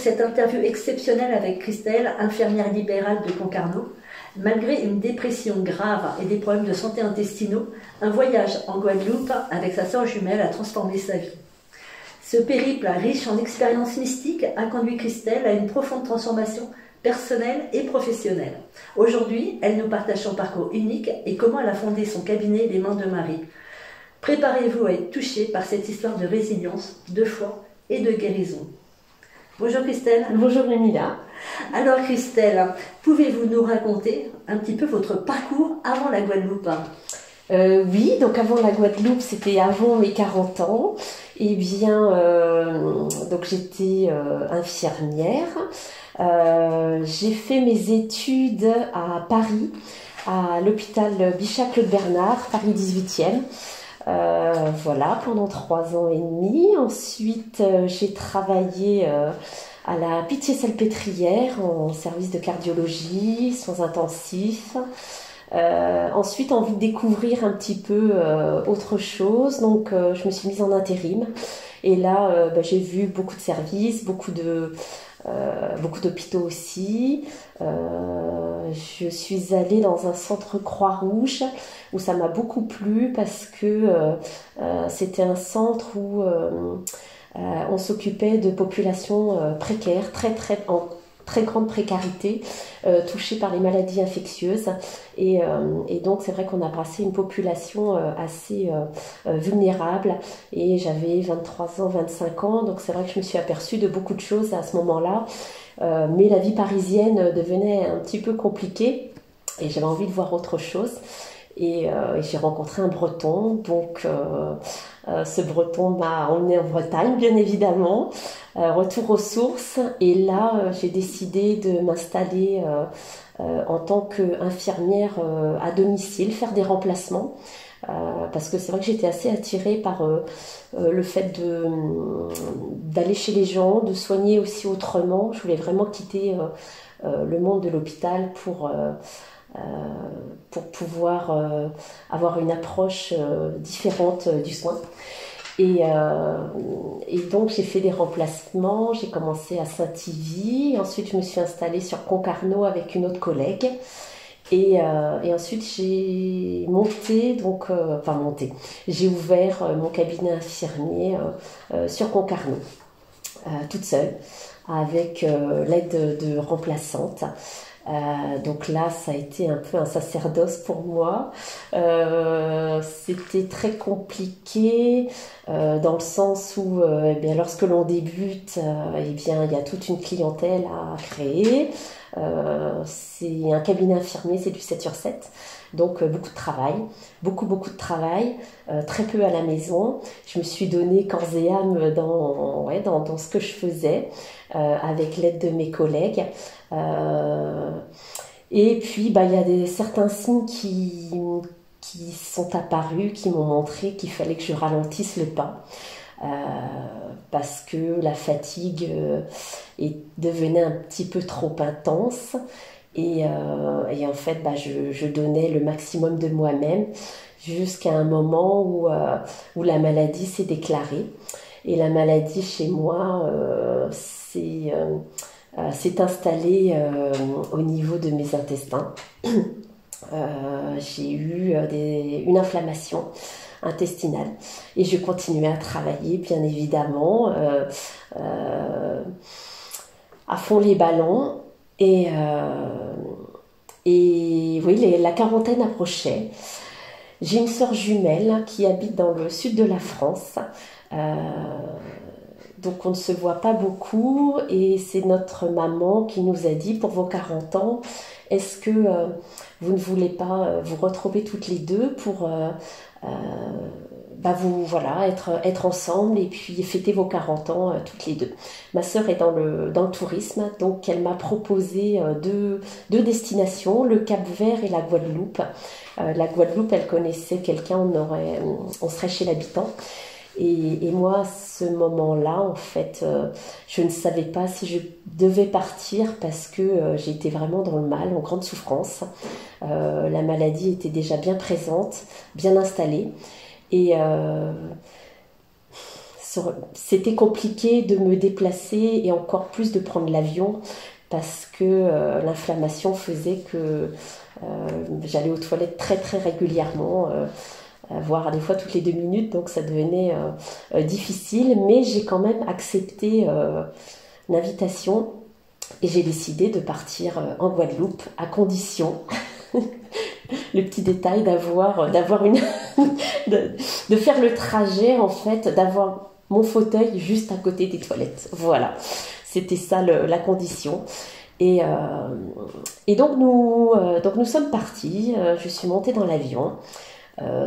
cette interview exceptionnelle avec Christelle, infirmière libérale de Concarneau. Malgré une dépression grave et des problèmes de santé intestinaux, un voyage en Guadeloupe avec sa sœur jumelle a transformé sa vie. Ce périple riche en expériences mystiques a conduit Christelle à une profonde transformation personnelle et professionnelle. Aujourd'hui, elle nous partage son parcours unique et comment elle a fondé son cabinet Les Mains de Marie. Préparez-vous à être touché par cette histoire de résilience, de foi et de guérison. Bonjour Christelle. Bonjour Emila. Alors Christelle, pouvez-vous nous raconter un petit peu votre parcours avant la Guadeloupe? Oui, donc avant la Guadeloupe, c'était avant mes 40 ans. Eh bien, donc j'étais infirmière. J'ai fait mes études à Paris, à l'hôpital Bichat-Claude Bernard, Paris 18e. Voilà, pendant 3 ans et demi. Ensuite, j'ai travaillé à la Pitié-Salpêtrière en service de cardiologie, soins intensifs. Ensuite, envie de découvrir un petit peu autre chose, donc je me suis mise en intérim. Et là, j'ai vu beaucoup de services, beaucoup d'hôpitaux aussi. Je suis allée dans un centre Croix-Rouge où ça m'a beaucoup plu parce que c'était un centre où on s'occupait de populations précaires, en très grande précarité, touchées par les maladies infectieuses. Et donc, c'est vrai qu'on a brassé une population assez vulnérable. Et j'avais 23 ans, 25 ans. Donc, c'est vrai que je me suis aperçue de beaucoup de choses à ce moment-là. Mais la vie parisienne devenait un petit peu compliquée. Et j'avais envie de voir autre chose. Et j'ai rencontré un Breton, donc ce Breton m'a emmenée en Bretagne, bien évidemment, retour aux sources, et là j'ai décidé de m'installer en tant qu'infirmière à domicile, faire des remplacements, parce que c'est vrai que j'étais assez attirée par le fait d'aller chez les gens, de soigner aussi autrement. Je voulais vraiment quitter le monde de l'hôpital pour pouvoir avoir une approche différente du soin. Et donc j'ai fait des remplacements, j'ai commencé à Saint-Yvie, ensuite je me suis installée sur Concarneau avec une autre collègue. Et ensuite j'ai j'ai ouvert mon cabinet infirmier sur Concarneau, toute seule, avec l'aide de remplaçantes. Donc là, ça a été un peu un sacerdoce pour moi. C'était très compliqué dans le sens où, eh bien, lorsque l'on débute, eh bien, il y a toute une clientèle à créer. C'est un cabinet infirmier, c'est du 7/7. Donc beaucoup de travail, beaucoup de travail, très peu à la maison. Je me suis donné corps et âme dans ce que je faisais, avec l'aide de mes collègues. Et puis il y a certains signes qui sont apparus, qui m'ont montré qu'il fallait que je ralentisse le pas. Parce que la fatigue devenait un petit peu trop intense. Et en fait, je donnais le maximum de moi-même jusqu'à un moment où la maladie s'est déclarée. Et la maladie chez moi s'est installée au niveau de mes intestins. J'ai eu une inflammation intestinale et je continuais à travailler, bien évidemment, à fond les ballons. Et oui, la quarantaine approchait. J'ai une sœur jumelle qui habite dans le sud de la France. Donc on ne se voit pas beaucoup et c'est notre maman qui nous a dit, pour vos 40 ans, est-ce que vous ne voulez pas vous retrouver toutes les deux pour être ensemble et puis fêter vos 40 ans toutes les deux. Ma sœur est dans le tourisme, donc elle m'a proposé deux destinations, le Cap-Vert et la Guadeloupe. La Guadeloupe, elle connaissait quelqu'un, on serait chez l'habitant. Et moi, à ce moment-là, en fait, je ne savais pas si je devais partir parce que j'étais vraiment dans le mal, en grande souffrance. La maladie était déjà bien présente, bien installée. Et c'était compliqué de me déplacer et encore plus de prendre l'avion parce que l'inflammation faisait que j'allais aux toilettes très très régulièrement, voire des fois toutes les 2 minutes, donc ça devenait difficile, mais j'ai quand même accepté l'invitation et j'ai décidé de partir en Guadeloupe à condition le petit détail d'avoir une de faire le trajet en fait, d'avoir mon fauteuil juste à côté des toilettes. Voilà, c'était ça la condition. Et donc nous sommes partis. Je suis montée dans l'avion,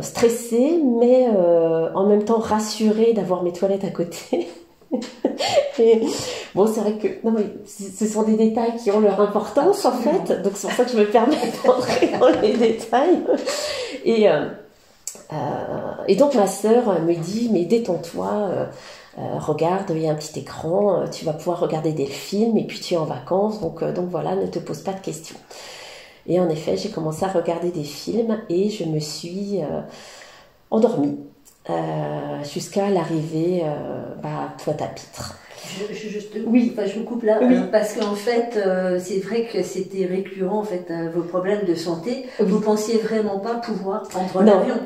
stressée, mais en même temps rassurée d'avoir mes toilettes à côté. Et bon, c'est vrai que non, mais ce sont des détails qui ont leur importance en fait, donc c'est pour ça que je me permets d'entrer dans les détails. Et donc ma sœur me dit, mais détends-toi, regarde, il y a un petit écran, tu vas pouvoir regarder des films et puis tu es en vacances, donc voilà, ne te pose pas de questions. Et en effet, j'ai commencé à regarder des films et je me suis endormie jusqu'à l'arrivée à Pointe-à-Pitre. Oui, enfin, je me coupe là, oui. Parce qu'en fait, c'est vrai que c'était récurrent, en fait, vos problèmes de santé. Oui. Vous pensiez vraiment pas pouvoir prendre l'avion,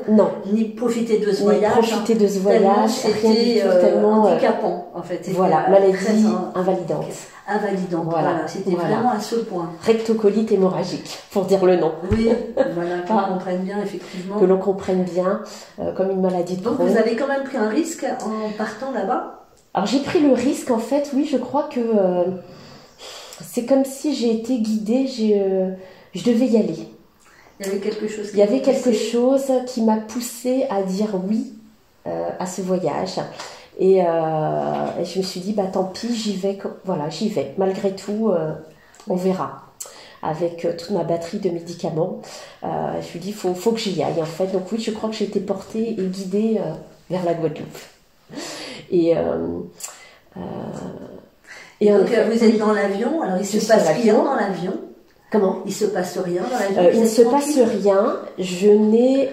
ni profiter de ce voyage. Profiter de ce voyage, c'était tellement handicapant, en fait. Voilà, maladie invalidante. Invalidante, voilà. C'était vraiment à ce point. Rectocolite hémorragique, pour dire le nom. Oui, voilà, que l'on comprenne bien, effectivement. Que l'on comprenne bien, comme une maladie de Crohn. Donc vous avez quand même pris un risque en partant là-bas? Alors j'ai pris le risque, en fait, oui, je crois que c'est comme si j'ai été guidée, je devais y aller. Il y avait quelque chose qui m'a poussée à dire oui à ce voyage. Et je me suis dit, bah tant pis, j'y vais. Voilà, j'y vais. Malgré tout, on verra. Avec toute ma batterie de médicaments, je me suis dit, faut que j'y aille, en fait. Donc oui, je crois que j'ai été portée et guidée vers la Guadeloupe. Et donc vous êtes dans l'avion, alors il se passe rien dans l'avion. Comment? Il se passe rien dans l'avion. Il ne se passe rien. Je n'ai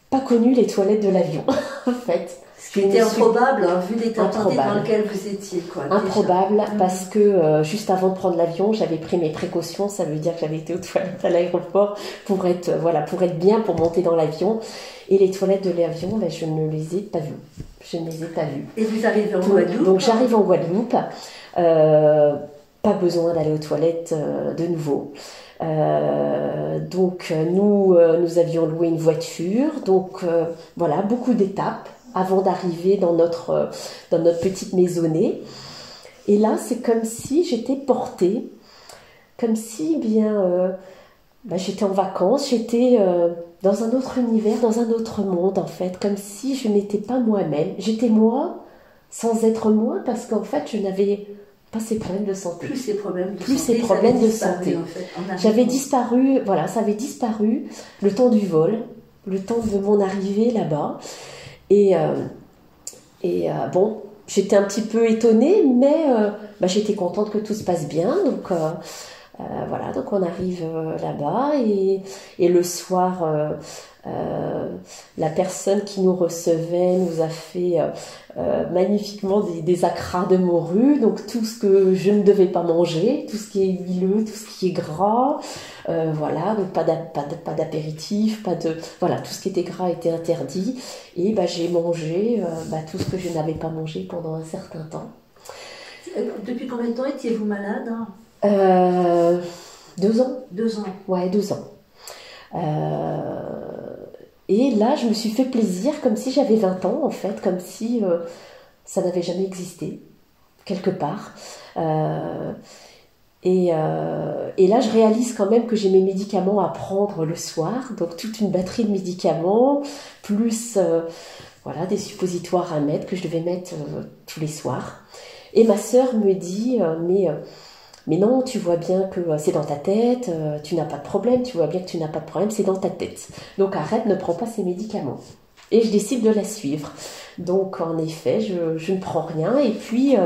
pas connu les toilettes de l'avion, en fait. C'était improbable, hein, vu l'état de santé dans lequel vous étiez. Improbable, parce que juste avant de prendre l'avion, j'avais pris mes précautions. Ça veut dire que j'avais été aux toilettes à l'aéroport pour être bien, pour monter dans l'avion. Et les toilettes de l'avion, je ne les ai pas vues. Je ne les ai pas vues. Et vous arrivez en Guadeloupe? Donc j'arrive en Guadeloupe. Pas besoin d'aller aux toilettes de nouveau. Donc nous avions loué une voiture. Donc voilà, beaucoup d'étapes avant d'arriver dans notre petite maisonnée. Et là, c'est comme si j'étais portée, comme si j'étais en vacances, j'étais dans un autre univers, dans un autre monde en fait, comme si je n'étais pas moi-même. J'étais moi sans être moi, parce qu'en fait, je n'avais pas ces problèmes de santé. Plus ces problèmes de santé. En fait, j'avais disparu, voilà, ça avait disparu le temps du vol, le temps de mon arrivée là-bas. Et bon, j'étais un petit peu étonnée, mais j'étais contente que tout se passe bien. Donc voilà, donc on arrive là-bas et le soir, la personne qui nous recevait nous a fait magnifiquement des acras de morue, donc tout ce que je ne devais pas manger, tout ce qui est huileux, tout ce qui est gras, voilà, donc pas d'apéritif, voilà, tout ce qui était gras était interdit, et j'ai mangé tout ce que je n'avais pas mangé pendant un certain temps. Depuis combien de temps étiez-vous malade, hein? 2 ans. 2 ans. Ouais, 2 ans. Et là, je me suis fait plaisir, comme si j'avais 20 ans, en fait, comme si ça n'avait jamais existé, quelque part. Et là, je réalise quand même que j'ai mes médicaments à prendre le soir, donc toute une batterie de médicaments, plus des suppositoires à mettre, que je devais mettre tous les soirs. Et ma sœur me dit, mais non, tu vois bien que c'est dans ta tête, tu n'as pas de problème, tu vois bien que tu n'as pas de problème, c'est dans ta tête. Donc arrête, ne prends pas ces médicaments. Et je décide de la suivre. Donc en effet, je ne prends rien. Et puis,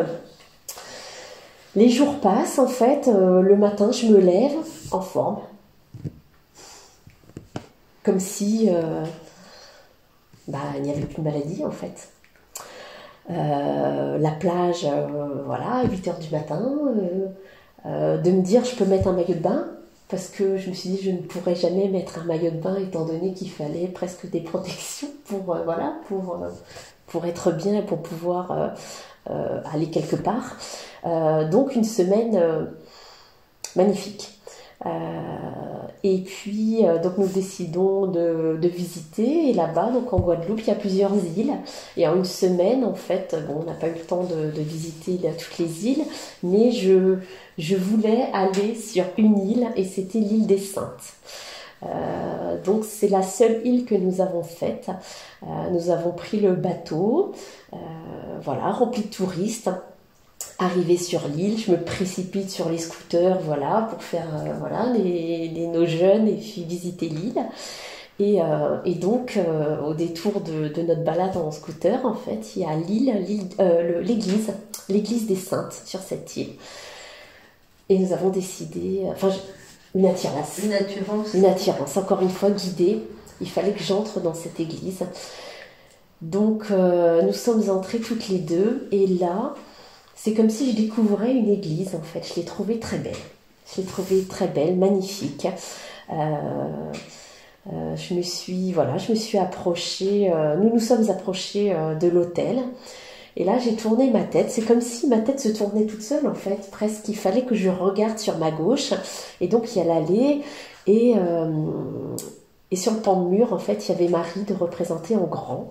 les jours passent, en fait. Le matin, je me lève en forme. Comme si il n'y avait plus de maladie, en fait. la plage, voilà, à 8 heures du matin, de me dire je peux mettre un maillot de bain, parce que je me suis dit je ne pourrais jamais mettre un maillot de bain étant donné qu'il fallait presque des protections voilà, pour être bien et pour pouvoir aller quelque part. Donc une semaine magnifique. Et puis donc nous décidons de visiter, et là-bas donc en Guadeloupe il y a plusieurs îles, et en une semaine en fait bon, on n'a pas eu le temps de visiter toutes les îles, mais je voulais aller sur une île, et c'était l'île des Saintes. Donc c'est la seule île que nous avons faite. Nous avons pris le bateau, voilà, rempli de touristes. Arrivé sur l'île, je me précipite sur les scooters, voilà, pour faire voilà, nos jeunes, et puis visiter l'île. Et donc, au détour de notre balade en scooter, en fait, il y a l'église des Saintes sur cette île. Et nous avons décidé, une attirance. Une attirance, encore une fois guidée. Il fallait que j'entre dans cette église. Donc, nous sommes entrés toutes les deux, et là, c'est comme si je découvrais une église, en fait. Je l'ai trouvée très belle. Je l'ai trouvée très belle, magnifique. Je me suis approchée, nous nous sommes approchés de l'hôtel. Et là, j'ai tourné ma tête. C'est comme si ma tête se tournait toute seule, en fait. Presque, il fallait que je regarde sur ma gauche. Et donc, il y a l'allée. Et sur le pan de mur, en fait, il y avait Marie de représenter en grand.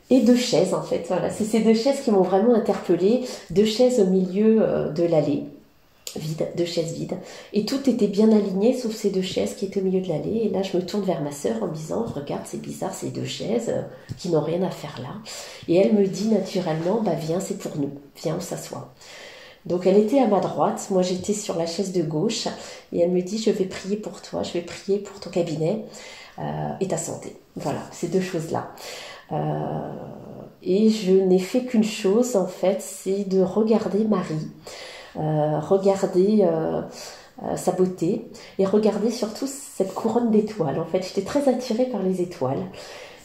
Et 2 chaises, en fait. Voilà, c'est ces 2 chaises qui m'ont vraiment interpellée. 2 chaises au milieu de l'allée, vide, 2 chaises vides. Et tout était bien aligné, sauf ces 2 chaises qui étaient au milieu de l'allée. Et là, je me tourne vers ma sœur en me disant, regarde, c'est bizarre, ces 2 chaises qui n'ont rien à faire là. Et elle me dit naturellement, viens, c'est pour nous. Viens, on s'assoit. Donc, elle était à ma droite. Moi, j'étais sur la chaise de gauche. Et elle me dit, je vais prier pour toi, je vais prier pour ton cabinet et ta santé. Voilà, ces 2 choses-là. Et je n'ai fait qu'une chose, en fait, c'est de regarder Marie, regarder sa beauté, et regarder surtout cette couronne d'étoiles. En fait, j'étais très attirée par les étoiles,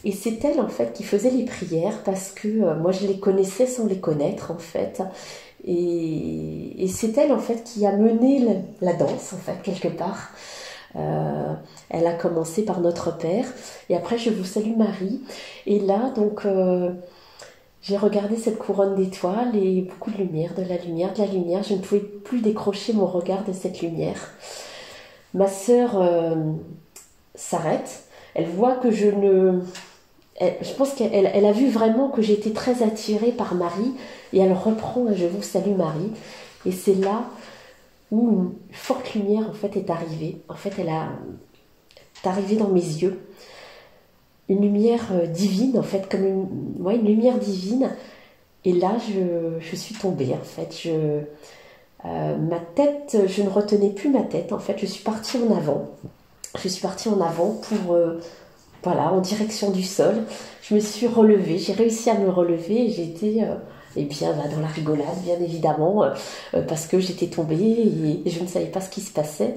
et c'est elle, en fait, qui faisait les prières, parce que moi je les connaissais sans les connaître, en fait, et c'est elle, en fait, qui a mené la danse, en fait, quelque part. Elle a commencé par Notre Père, et après je vous salue Marie. Et là donc j'ai regardé cette couronne d'étoiles et beaucoup de lumière, de la lumière, de la lumière. Je ne pouvais plus décrocher mon regard de cette lumière. Ma sœur s'arrête, elle voit que je pense qu'elle a vu vraiment que j'étais très attirée par Marie, et elle reprend Je vous salue Marie. Et c'est là où une forte lumière, en fait, est arrivée. En fait, elle est arrivée dans mes yeux. Une lumière divine, en fait, comme une lumière divine. Et là, je suis tombée, en fait. Ma tête, je ne retenais plus ma tête, en fait. Je suis partie en avant. Je suis partie en avant pour, en direction du sol. Je me suis relevée, j'ai réussi à me relever, et j'étais... dans la rigolade, bien évidemment, parce que j'étais tombée et je ne savais pas ce qui se passait.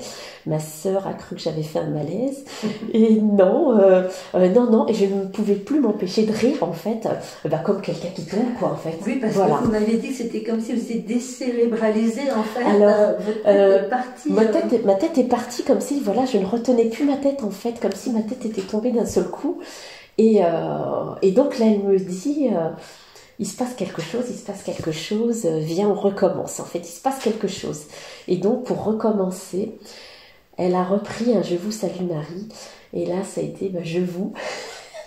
Ma sœur a cru que j'avais fait un malaise. Et non, et je ne pouvais plus m'empêcher de rire, en fait, comme quelqu'un qui tombe, quoi, en fait. Oui, parce que vous m'avez dit que c'était comme si vous étiez décérébralisée, en fait. Alors, votre tête est partie. Ma tête est partie comme si, je ne retenais plus ma tête, en fait, comme si ma tête était tombée d'un seul coup. Et donc là, elle me dit... il se passe quelque chose, viens, on recommence. En fait, il se passe quelque chose. Et donc, pour recommencer, elle a repris un Je vous salue Marie. Et là, ça a été je vous.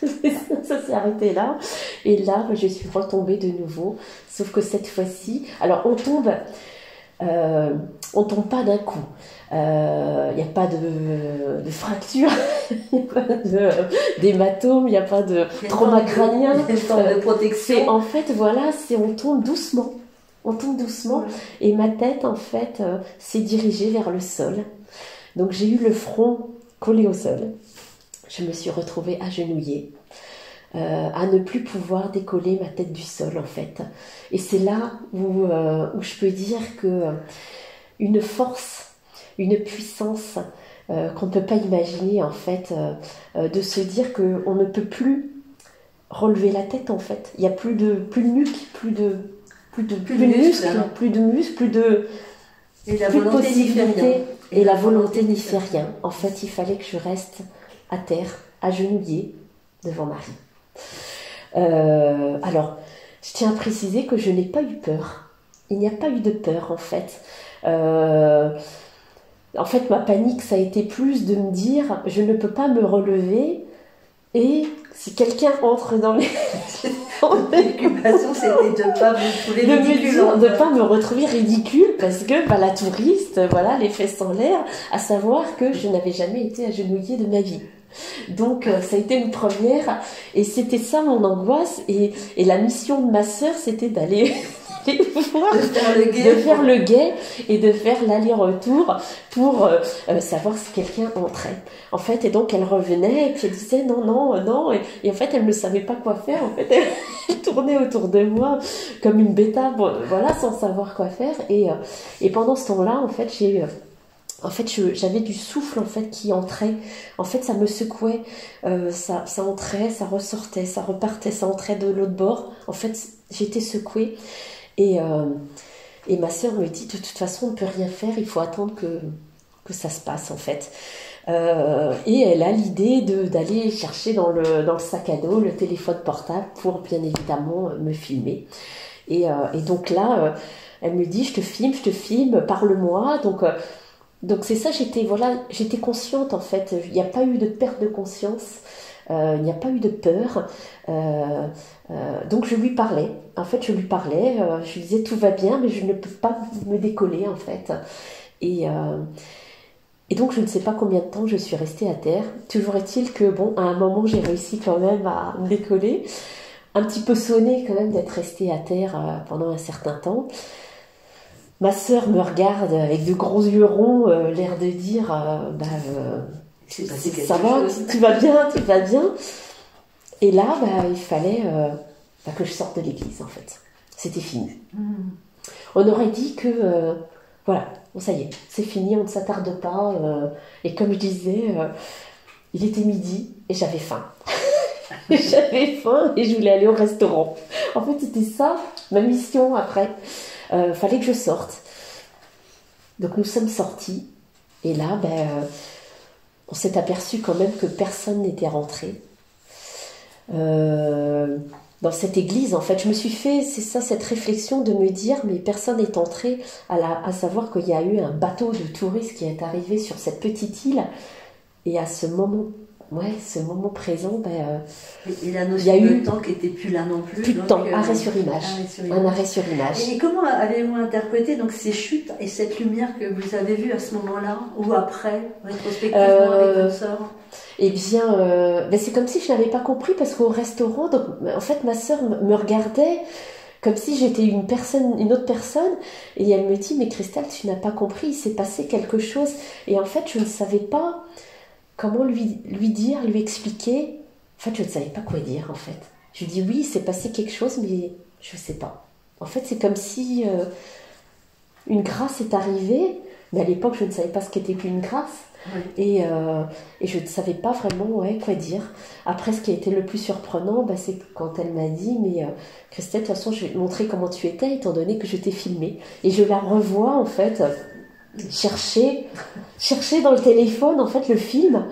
Ça s'est arrêté là. Et là, je suis retombée de nouveau. Sauf que cette fois-ci, alors on tombe pas d'un coup. Il n'y a pas de fracture, il n'y a pas d'hématome, il n'y a pas de trauma crânien. De protection. En fait, on tombe doucement. On tombe doucement. Ouais. Et ma tête, en fait, s'est dirigée vers le sol. Donc, j'ai eu le front collé au sol. Je me suis retrouvée agenouillée, à ne plus pouvoir décoller ma tête du sol, en fait. Et c'est là où je peux dire que une force, une puissance qu'on ne peut pas imaginer, en fait, de se dire qu'on ne peut plus relever la tête en fait. Il n'y a plus de nuque, plus de muscles, plus de muscles, plus de possibilités. Et la volonté n'y fait rien. En fait, il fallait que je reste à terre, agenouillée, devant Marie. Alors, je tiens à préciser que je n'ai pas eu peur. Il n'y a pas eu de peur, en fait. En fait, ma panique, ça a été plus de me dire, je ne peux pas me relever, et si quelqu'un entre dans les... L'occupation, c'était de ne pas vous trouver ridicule. De ne pas me retrouver ridicule, parce que la touriste, voilà, les fesses en l'air, à savoir que je n'avais jamais été agenouillée de ma vie. Donc ça a été une première, et c'était ça mon angoisse, et la mission de ma sœur, c'était d'aller voir, de faire le guet et de faire l'aller-retour pour savoir si quelqu'un entrait. En fait, et donc elle revenait et puis elle disait non, et en fait elle ne savait pas quoi faire. En fait, elle tournait autour de moi comme une bêta, voilà, sans savoir quoi faire. Et pendant ce temps-là, en fait, j'avais du souffle en fait qui entrait. En fait, ça me secouait, ça entrait, ça ressortait, ça repartait, ça entrait de l'autre bord. En fait, j'étais secouée. Et ma sœur me dit, de toute façon, on ne peut rien faire, il faut attendre que ça se passe, en fait. Et elle a l'idée d'aller chercher dans le sac à dos le téléphone portable pour, bien évidemment, me filmer. Et donc là, elle me dit, je te filme, parle-moi. Donc c'est ça, j'étais consciente, en fait. Il n'y a pas eu de perte de conscience. Il n'y a pas eu de peur. Donc je lui parlais. En fait, je lui disais tout va bien, mais je ne peux pas me décoller, en fait. Et donc je ne sais pas combien de temps je suis restée à terre. Toujours est-il que, à un moment, j'ai réussi quand même à me décoller. Un petit peu sonnée quand même d'être restée à terre pendant un certain temps. Ma sœur me regarde avec de gros yeux ronds, l'air de dire ça va, tu vas bien. Et là, il fallait que je sorte de l'église, en fait. C'était fini. On aurait dit que, voilà, ça y est, c'est fini, on ne s'attarde pas. Et comme je disais, il était midi et j'avais faim. J'avais faim et je voulais aller au restaurant. En fait, c'était ça, ma mission après. Fallait que je sorte. Donc nous sommes sortis. Et là, on s'est aperçu quand même que personne n'était rentré. Dans cette église, en fait, je me suis fait, c'est ça, cette réflexion de me dire, mais personne n'est entré, à savoir qu'il y a eu un bateau de touristes qui est arrivé sur cette petite île, et à ce moment présent, et la notion de temps qui n'était plus là non plus. Plus de temps, arrêt sur image. Un arrêt sur image. Et comment avez-vous interprété donc ces chutes et cette lumière que vous avez vue à ce moment-là, ou après, rétrospectivement avec votre sœur? Eh bien, c'est comme si je n'avais pas compris, parce qu'au restaurant, donc, en fait, ma sœur me regardait comme si j'étais une autre personne, et elle me dit, mais Christelle, tu n'as pas compris, il s'est passé quelque chose. Et en fait, je ne savais pas comment lui dire, lui expliquer. En fait, je ne savais pas quoi dire, en fait. Je lui dis, oui, il s'est passé quelque chose, mais je ne sais pas. En fait, c'est comme si une grâce est arrivée, mais à l'époque, je ne savais pas ce qu'était qu'une grâce. Oui. Et je ne savais pas vraiment quoi dire. Après, ce qui a été le plus surprenant, c'est quand elle m'a dit, mais Christelle, de toute façon, je vais te montrer comment tu étais, étant donné que je t'ai filmée. Et je la revois, en fait, chercher dans le téléphone, en fait, le film.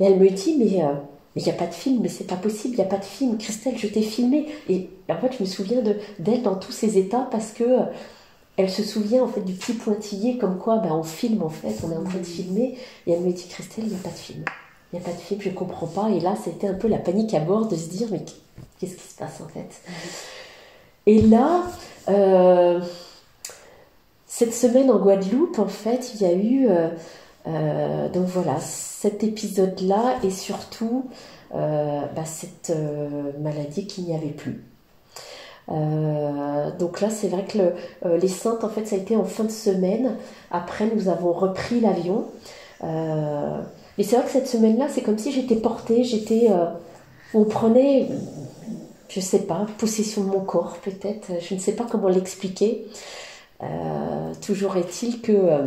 Et elle me dit, mais il n'y a pas de film, mais c'est pas possible, il n'y a pas de film. Christelle, je t'ai filmée. Et en fait, je me souviens d'elle dans tous ses états, parce que elle se souvient en fait du petit pointillé, comme quoi on filme, en fait, on est en train de filmer. Et elle me dit, Christelle, il n'y a pas de film. Il n'y a pas de film, je ne comprends pas. Et là, c'était un peu la panique à bord de se dire, mais qu'est-ce qui se passe, en fait? Et là, cette semaine en Guadeloupe, en fait, il y a eu donc voilà, cet épisode-là, et surtout cette maladie qu'il n'y avait plus. Donc là, c'est vrai que les Saintes, en fait, ça a été en fin de semaine. Après, nous avons repris l'avion. Mais c'est vrai que cette semaine-là, c'est comme si j'étais portée. On prenait, je sais pas, possession de mon corps, peut-être. Je ne sais pas comment l'expliquer. Toujours est-il que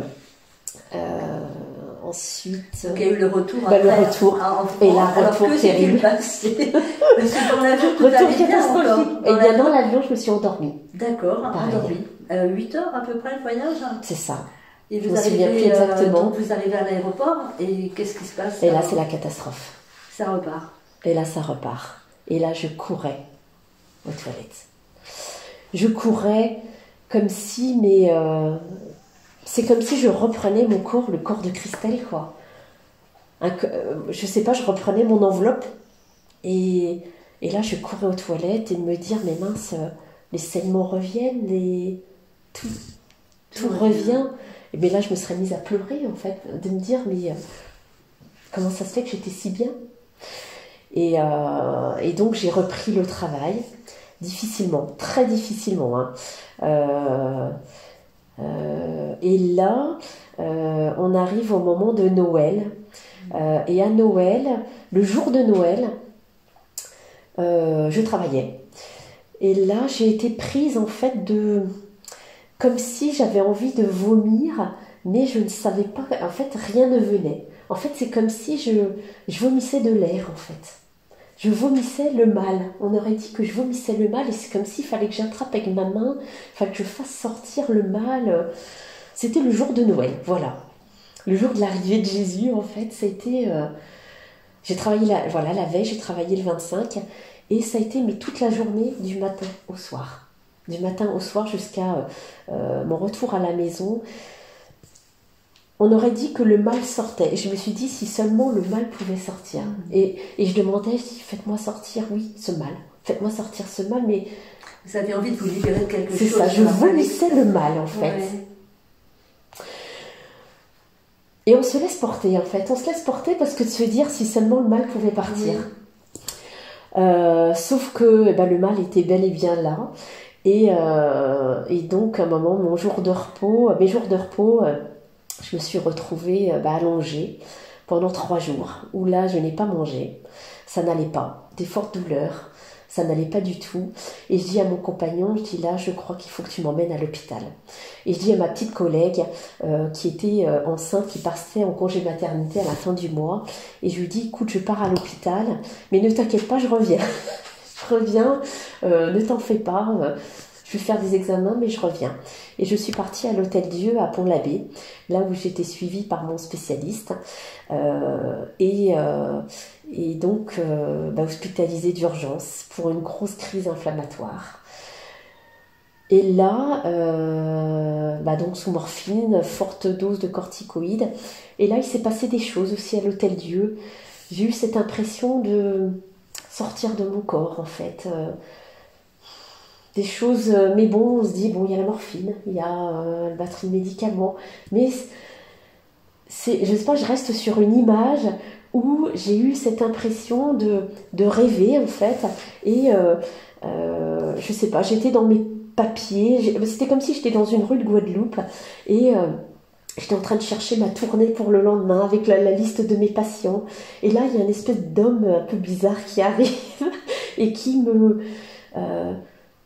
Ensuite, donc il y a eu le retour bah, après, le retour. Et là, retour terrible. Parce que dans l'avion, tout Retour allait bien catastrophique. encore. Et bien dans l'avion, je me suis endormie. D'accord, Pareil. endormi. 8 heures à peu près le voyage. C'est ça. Et Je vous me souviens plus arrivez, exactement. donc vous arrivez à l'aéroport et qu'est-ce qui se passe? Et là, c'est la catastrophe. Ça repart. Et là, ça repart. Et là, je courais aux toilettes. Je courais comme si, mais c'est comme si je reprenais mon corps, le corps de Christelle, quoi. Je sais pas, je reprenais mon enveloppe et là, je courais aux toilettes et de me dire, mais mince, les saignements reviennent, tout revient. Et bien là, je me serais mise à pleurer, en fait, de me dire, mais comment ça se fait que j'étais si bien? Et donc, j'ai repris le travail, difficilement, très difficilement. Hein. Et là, on arrive au moment de Noël. Et à Noël, le jour de Noël, je travaillais. Et là, j'ai été prise, en fait, comme si j'avais envie de vomir, mais je ne savais pas, en fait, rien ne venait. En fait, c'est comme si je vomissais de l'air, en fait. Je vomissais le mal. On aurait dit que je vomissais le mal, et c'est comme s'il fallait que j'attrape avec ma main, il fallait que je fasse sortir le mal. C'était le jour de Noël, voilà. Le jour de l'arrivée de Jésus, en fait, ça a été... j'ai travaillé, la veille, j'ai travaillé le 25, et ça a été mais toute la journée, du matin au soir. Du matin au soir jusqu'à mon retour à la maison. On aurait dit que le mal sortait. Et je me suis dit, si seulement le mal pouvait sortir. Et je demandais, je dis, faites-moi sortir, oui, ce mal. Faites-moi sortir ce mal, mais... Vous aviez envie de vous libérer de quelque chose. C'est ça, je vomissais le mal, en fait. Ouais. Et on se laisse porter, en fait. On se laisse porter parce que de se dire, si seulement le mal pouvait partir. Sauf que le mal était bel et bien là. Et donc, à un moment, mes jours de repos, je me suis retrouvée allongée pendant 3 jours, où là, je n'ai pas mangé. Ça n'allait pas. Des fortes douleurs. Ça n'allait pas du tout. Et je dis à mon compagnon, je dis là, je crois qu'il faut que tu m'emmènes à l'hôpital. Et je dis à ma petite collègue qui était enceinte, qui partait en congé maternité à la fin du mois, et je lui dis, écoute, je pars à l'hôpital, mais ne t'inquiète pas, je reviens. Je reviens, ne t'en fais pas, je vais faire des examens, mais je reviens. Et je suis partie à l'Hôtel-Dieu à Pont-l'Abbé, là où j'étais suivie par mon spécialiste, et donc hospitalisée d'urgence pour une grosse crise inflammatoire. Et là, donc sous morphine, forte dose de corticoïdes. Et là, il s'est passé des choses aussi à l'Hôtel-Dieu. J'ai eu cette impression de sortir de mon corps, en fait. Des choses, mais bon, on se dit, bon, il y a la morphine, il y a la batterie de médicaments. Mais je sais pas, je reste sur une image où j'ai eu cette impression de rêver, en fait. Et je sais pas, j'étais dans mes papiers, c'était comme si j'étais dans une rue de Guadeloupe et j'étais en train de chercher ma tournée pour le lendemain avec la liste de mes patients. Et là, il y a une espèce d'homme un peu bizarre qui arrive et qui me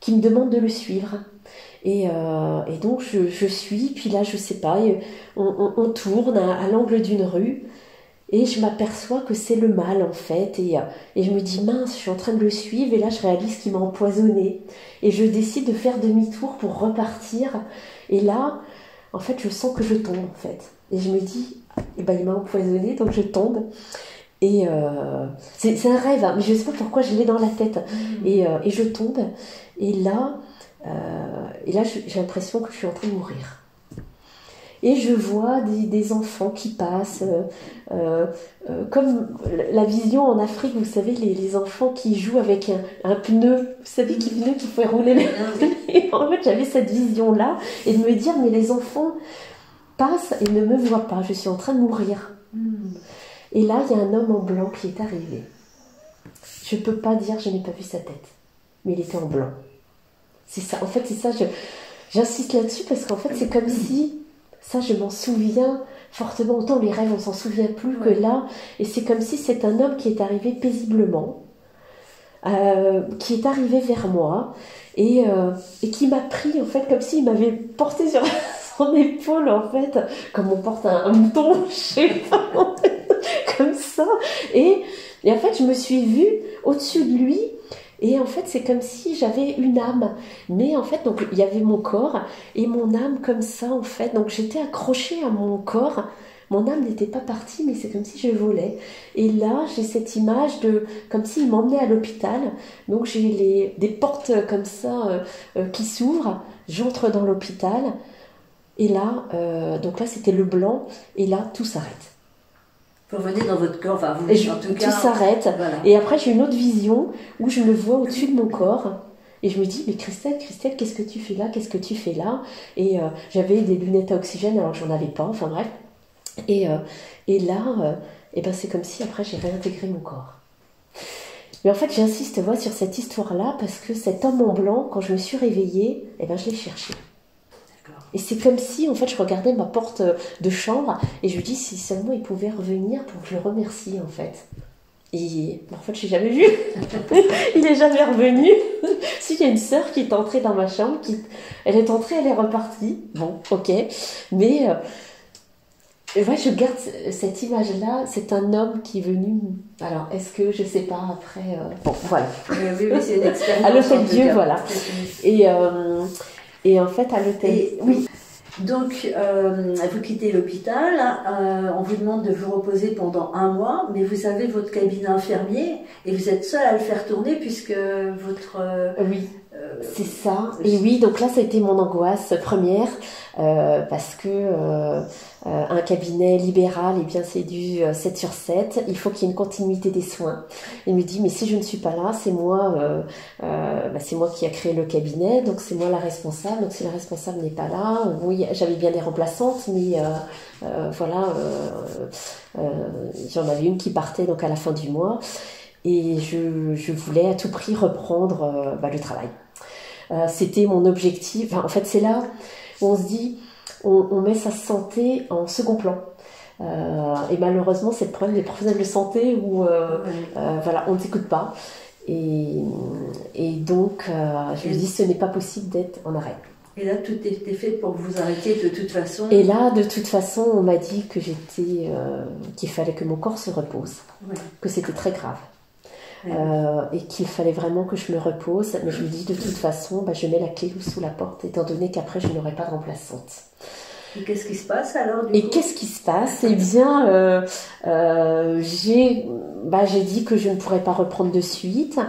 demande de le suivre. Et donc, je suis, puis là, je sais pas, on tourne à l'angle d'une rue. Et je m'aperçois que c'est le mal, en fait. Et je me dis, mince, je suis en train de le suivre. Et là, je réalise qu'il m'a empoisonné. Et je décide de faire demi-tour pour repartir. Et là, en fait, je sens que je tombe, en fait. Et je me dis, il m'a empoisonné, donc je tombe. Et c'est un rêve, hein, mais je ne sais pas pourquoi je l'ai dans la tête. Et je tombe. Et là j'ai l'impression que je suis en train de mourir. Et je vois des enfants qui passent, comme la vision en Afrique, vous savez, les enfants qui jouent avec un pneu, vous savez, pneu qui fait rouler les Et en fait, j'avais cette vision-là, et de me dire, mais les enfants passent et ne me voient pas, je suis en train de mourir. Et là, il y a un homme en blanc qui est arrivé. Je ne peux pas dire, je n'ai pas vu sa tête, mais il était en blanc. C'est ça, en fait, c'est ça, j'insiste là-dessus, parce qu'en fait, c'est comme si... Ça, je m'en souviens fortement. Autant les rêves, on s'en souvient plus que là. Et c'est comme si c'est un homme qui est arrivé paisiblement, qui est arrivé vers moi et qui m'a pris, en fait, comme s'il m'avait porté sur son épaule, en fait, comme on porte un mouton, je sais pas, en fait, comme ça. Et en fait, je me suis vue au-dessus de lui. Et en fait, c'est comme si j'avais une âme. Mais en fait, donc il y avait mon corps et mon âme comme ça, en fait. Donc j'étais accrochée à mon corps. Mon âme n'était pas partie, mais c'est comme si je volais. Et là, j'ai cette image de comme s'il m'emmenait à l'hôpital. Donc j'ai des portes comme ça qui s'ouvrent. J'entre dans l'hôpital. Et là, donc là, c'était le blanc. Et là, tout s'arrête. Vous revenez dans votre corps, enfin, en tout cas... Tout s'arrête. Voilà. Et après, j'ai une autre vision où je me vois au-dessus de mon corps. Et je me dis, mais Christelle, qu'est-ce que tu fais là? Qu'est-ce que tu fais là? Et j'avais des lunettes à oxygène alors que j'en avais pas. Enfin bref. Et là, ben, c'est comme si après, j'ai réintégré mon corps. Mais en fait, j'insiste sur cette histoire-là parce que cet homme en blanc, quand je me suis réveillée, ben, je l'ai cherché. Et c'est comme si, en fait, je regardais ma porte de chambre et je me dis si seulement il pouvait revenir pour que je le remercie, en fait. Et en fait, je l'ai jamais vu. Il n'est jamais revenu. Si, il y a une sœur qui est entrée dans ma chambre, elle est entrée, elle est repartie. Bon, ok. Mais ouais, je garde cette image-là. C'est un homme qui est venu. Alors, est-ce que je sais pas après. Bon, voilà. Oui, c'est une expérience. À l'Hôtel-Dieu, voilà. Et en fait, à l'hôtel. Oui. Donc, vous quittez l'hôpital, on vous demande de vous reposer pendant 1 mois, mais vous avez votre cabinet infirmier et vous êtes seul à le faire tourner puisque votre... oui, c'est ça. Et oui, donc là, ça a été mon angoisse première parce que un cabinet libéral, eh bien, c'est du 7/7. Il faut qu'il y ait une continuité des soins. Il me dit, mais si je ne suis pas là, c'est moi qui a créé le cabinet, donc c'est moi la responsable. Donc si la responsable n'est pas là, oui, j'avais bien des remplaçantes, mais j'en avais une qui partait donc à la fin du mois, et je voulais à tout prix reprendre le travail. C'était mon objectif. Enfin, en fait, c'est là où on se dit, on met sa santé en second plan. Et malheureusement, c'est le problème des professionnels de santé où on ne s'écoute pas. Et donc, je me dis, ce n'est pas possible d'être en arrêt. Et là, tout était fait pour que vous arrêtiez de toute façon. Et là, de toute façon, on m'a dit que qu'il fallait que mon corps se repose, que c'était très grave. Et qu'il fallait vraiment que je me repose. Mais je me dis, de toute façon, je mets la clé sous la porte, étant donné qu'après, je n'aurai pas de remplaçante. Et qu'est-ce qui se passe alors qu'est-ce qui se passe? Eh bien, j'ai dit que je ne pourrais pas reprendre de suite.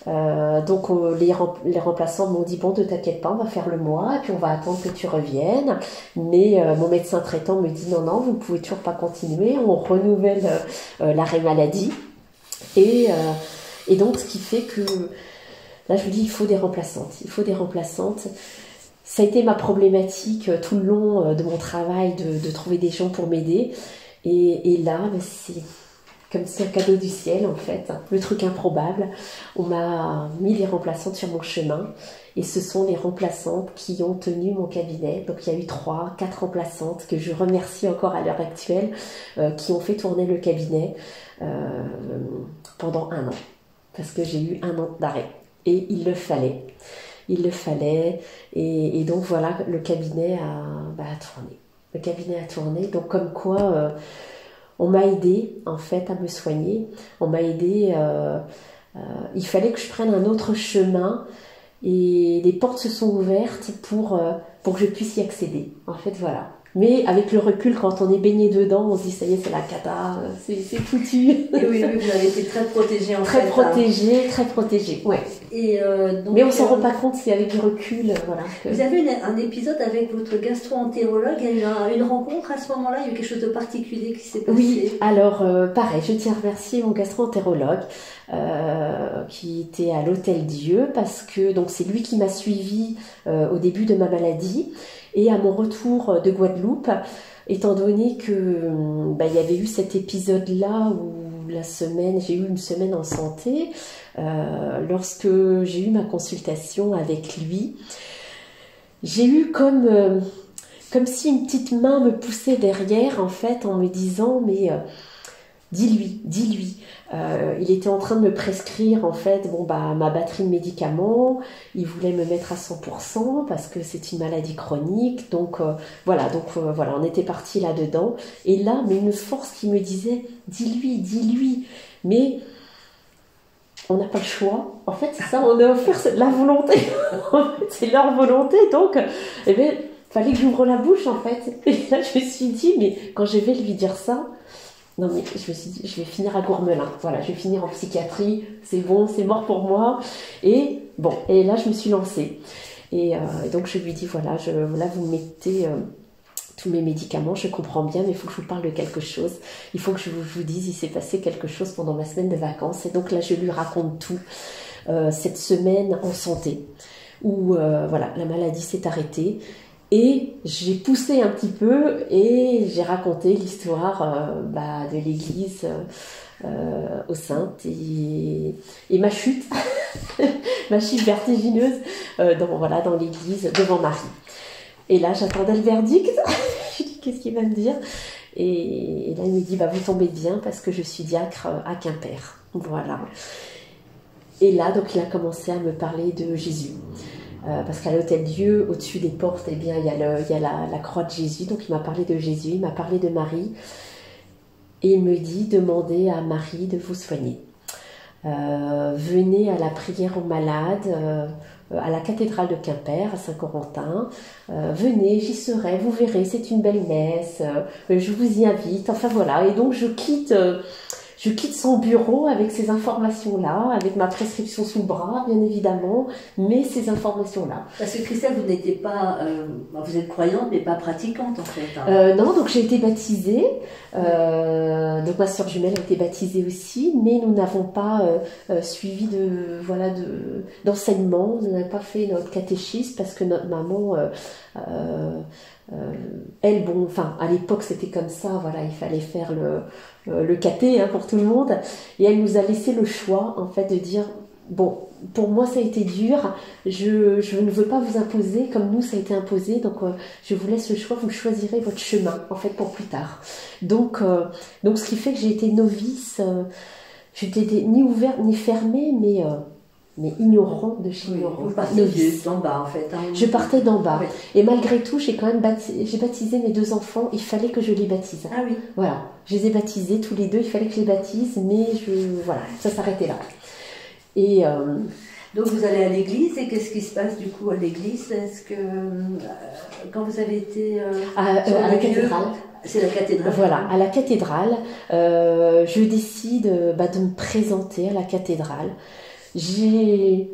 Donc les remplaçants m'ont dit, bon, ne t'inquiète pas, on va faire le mois et puis on va attendre que tu reviennes. Mais mon médecin traitant me dit, non, vous ne pouvez toujours pas continuer, on renouvelle l'arrêt maladie. Et donc, ce qui fait que, là, je me dis, il faut des remplaçantes. Ça a été ma problématique tout le long de mon travail, de trouver des gens pour m'aider. Et là, c'est comme si un cadeau du ciel, en fait, le truc improbable. On m'a mis les remplaçantes sur mon chemin. Et ce sont les remplaçantes qui ont tenu mon cabinet. Donc, il y a eu 3-4 remplaçantes que je remercie encore à l'heure actuelle, qui ont fait tourner le cabinet pendant 1 an. Parce que j'ai eu 1 an d'arrêt. Et il le fallait. Et donc voilà, le cabinet a tourné. Le cabinet a tourné, donc comme quoi on m'a aidé en fait à me soigner. On m'a aidé, il fallait que je prenne un autre chemin et les portes se sont ouvertes pour que je puisse y accéder. En fait, voilà. Mais avec le recul, quand on est baigné dedans, on se dit, ça y est, c'est la cata, c'est foutu. Et oui, vous avez été très protégée en fait. Très protégée, ouais. Et donc, mais on s'en rend pas compte si avec du recul, voilà. Vous avez un épisode avec votre gastro-entérologue, il y a eu une rencontre à ce moment-là, il y a eu quelque chose de particulier qui s'est passé? Oui, alors pareil, je tiens à remercier mon gastro-entérologue qui était à l'Hôtel-Dieu parce que donc c'est lui qui m'a suivi au début de ma maladie. Et à mon retour de Guadeloupe, étant donné que il y avait eu cet épisode-là où j'ai eu une semaine en santé, lorsque j'ai eu ma consultation avec lui, j'ai eu comme si une petite main me poussait derrière, en fait, en me disant, mais dis-lui, Il était en train de me prescrire en fait ma batterie de médicaments. Il voulait me mettre à 100% parce que c'est une maladie chronique. Donc voilà, on était parti là-dedans. Et là, mais une force qui me disait, dis-lui. Mais on n'a pas le choix. En fait, c'est ça, on est offert, c'est de la volonté. En fait, c'est leur volonté. Donc, eh bien, fallait que j'ouvre la bouche en fait. Et là, je me suis dit, mais quand je vais lui dire ça, non mais je me suis dit, je vais finir à Gourmelin. Voilà, je vais finir en psychiatrie. C'est bon, c'est mort pour moi. Et bon, et là, je me suis lancée. Et donc, je lui dis, voilà, là, vous mettez tous mes médicaments, je comprends bien, mais il faut que je vous parle de quelque chose. Il faut que je vous dise, il s'est passé quelque chose pendant ma semaine de vacances. Et donc là, je lui raconte tout. Cette semaine en santé, où la maladie s'est arrêtée. Et j'ai poussé un petit peu et j'ai raconté l'histoire de l'église aux Saintes et ma chute, ma chute vertigineuse dans l'église devant Marie. Et là, j'attendais le verdict. Je dis, qu'est-ce qu'il va me dire? Et là, il me dit, vous tombez bien parce que je suis diacre à Quimper. Voilà. Et là, donc, il a commencé à me parler de Jésus. Parce qu'à l'Hôtel-Dieu, au-dessus des portes, eh bien, il y a la croix de Jésus. Donc, il m'a parlé de Jésus, il m'a parlé de Marie. Et il me dit, demandez à Marie de vous soigner. Venez à la prière aux malades, à la cathédrale de Quimper, à Saint-Corentin. Venez, j'y serai, vous verrez, c'est une belle messe. Je vous y invite. Enfin, voilà. Et donc, je quitte son bureau avec ces informations-là, avec ma prescription sous le bras, bien évidemment, mais ces informations-là. Parce que Christelle, vous n'étiez pas... vous êtes croyante, mais pas pratiquante, en fait. Hein. Non, donc j'ai été baptisée. Donc ma sœur jumelle a été baptisée aussi, mais nous n'avons pas suivi d'enseignement. Nous n'avons pas fait notre catéchisme parce que notre maman... elle, à l'époque c'était comme ça, voilà, il fallait faire le caté pour tout le monde, et elle nous a laissé le choix en fait de dire, bon, pour moi ça a été dur, je ne veux pas vous imposer comme nous ça a été imposé, donc je vous laisse le choix, vous choisirez votre chemin en fait pour plus tard. Donc ce qui fait que j'ai été novice, j'étais ni ouverte ni fermée, mais ignorant de chez ignorant. Vous partiez d'en bas, en fait. Hein. Je partais d'en bas. Oui. Et malgré tout, j'ai baptisé mes 2 enfants. Il fallait que je les baptise. Ah oui. Voilà. Je les ai baptisés tous les 2. Il fallait que je les baptise, mais ça s'arrêtait là. Et donc vous allez à l'église, et qu'est-ce qui se passe du coup à l'église? Est-ce que quand vous avez été à la cathédrale, c'est la cathédrale. Voilà, à la cathédrale, je décide de me présenter à la cathédrale. J'ai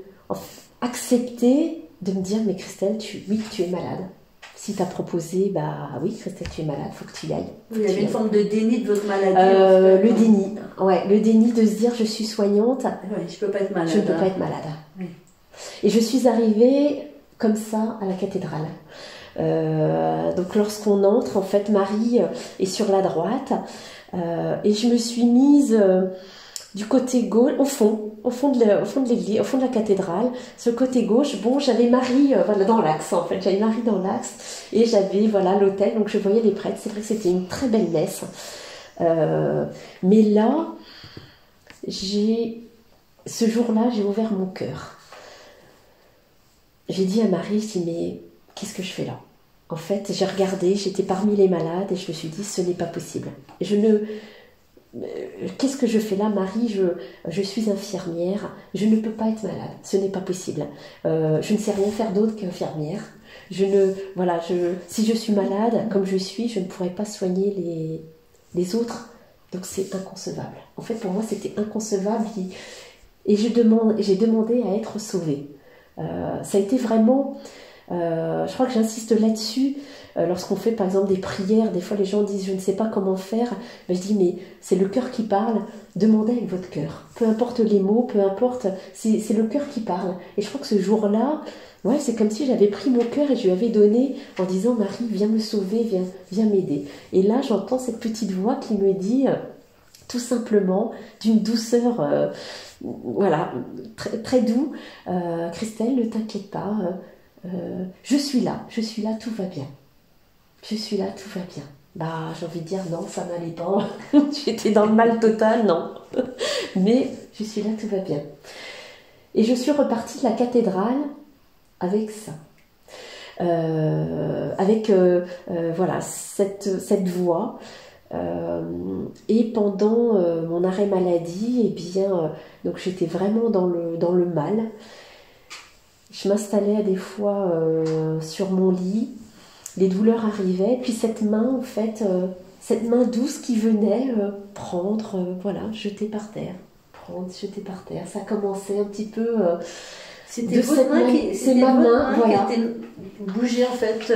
accepté de me dire, mais Christelle, tu es malade. Si tu as proposé, oui, Christelle, tu es malade, il faut que tu y ailles. Il y avait une forme de déni de votre maladie. Le déni de se dire, je suis soignante. Oui, je ne peux pas être malade. Je ne peux pas être malade. Oui. Et je suis arrivée comme ça à la cathédrale. Donc lorsqu'on entre, en fait, Marie est sur la droite. Et je me suis mise... du côté gauche, au fond de l'église, au fond de la cathédrale, ce côté gauche, j'avais Marie dans l'axe en fait, j'avais Marie dans l'axe et j'avais l'autel, donc je voyais les prêtres. C'est vrai que c'était une très belle messe, mais là, ce jour-là, j'ai ouvert mon cœur. J'ai dit à Marie, mais qu'est-ce que je fais là? En fait, j'ai regardé, j'étais parmi les malades et je me suis dit, ce n'est pas possible. Qu'est-ce que je fais là, Marie? Je suis infirmière, je ne peux pas être malade, ce n'est pas possible. Je ne sais rien faire d'autre qu'infirmière. Si je suis malade, comme je suis, je ne pourrais pas soigner les autres. Donc c'est inconcevable. En fait, pour moi, c'était inconcevable. Et j'ai demandé à être sauvée. Ça a été vraiment... je crois que j'insiste là-dessus. Lorsqu'on fait par exemple des prières, des fois les gens disent je ne sais pas comment faire, je dis mais c'est le cœur qui parle, demandez avec votre cœur, peu importe les mots, peu importe, c'est le cœur qui parle. Et je crois que ce jour-là, c'est comme si j'avais pris mon cœur et je lui avais donné en disant Marie, viens me sauver, viens m'aider. Et là j'entends cette petite voix qui me dit tout simplement, d'une douceur très, très doux, Christelle, ne t'inquiète pas, je suis là, tout va bien. Je suis là, tout va bien. Bah, j'ai envie de dire non, ça n'allait pas. J'étais dans le mal total, non. Mais je suis là, tout va bien. Et je suis repartie de la cathédrale avec ça. Avec voilà, cette voix. Et pendant mon arrêt maladie, eh bien, donc j'étais vraiment dans le mal. Je m'installais des fois sur mon lit, les douleurs arrivaient, puis cette main, en fait, cette main douce qui venait prendre, voilà, jeter par terre, prendre, jeter par terre. Ça commençait un petit peu c'était votre main qui, c'est ma main, voilà, qui était bougée en fait,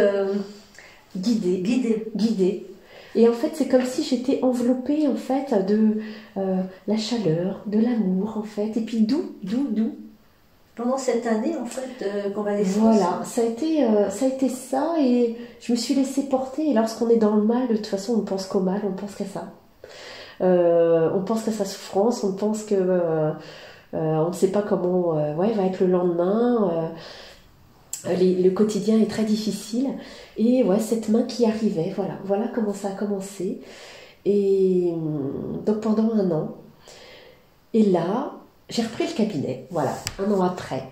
guidée. Et en fait, c'est comme si j'étais enveloppée en fait de la chaleur, de l'amour en fait, et puis doux. Pendant cette année, en fait, convalescence. Voilà, ça a été ça, et je me suis laissée porter. Et lorsqu'on est dans le mal, de toute façon, on ne pense qu'au mal, on ne pense qu'à ça. On pense qu'à sa souffrance, on pense que on ne sait pas comment va être le lendemain. Le quotidien est très difficile. Et ouais, cette main qui arrivait, voilà comment ça a commencé. Et donc pendant 1 an. Et là, j'ai repris le cabinet, voilà, 1 an après.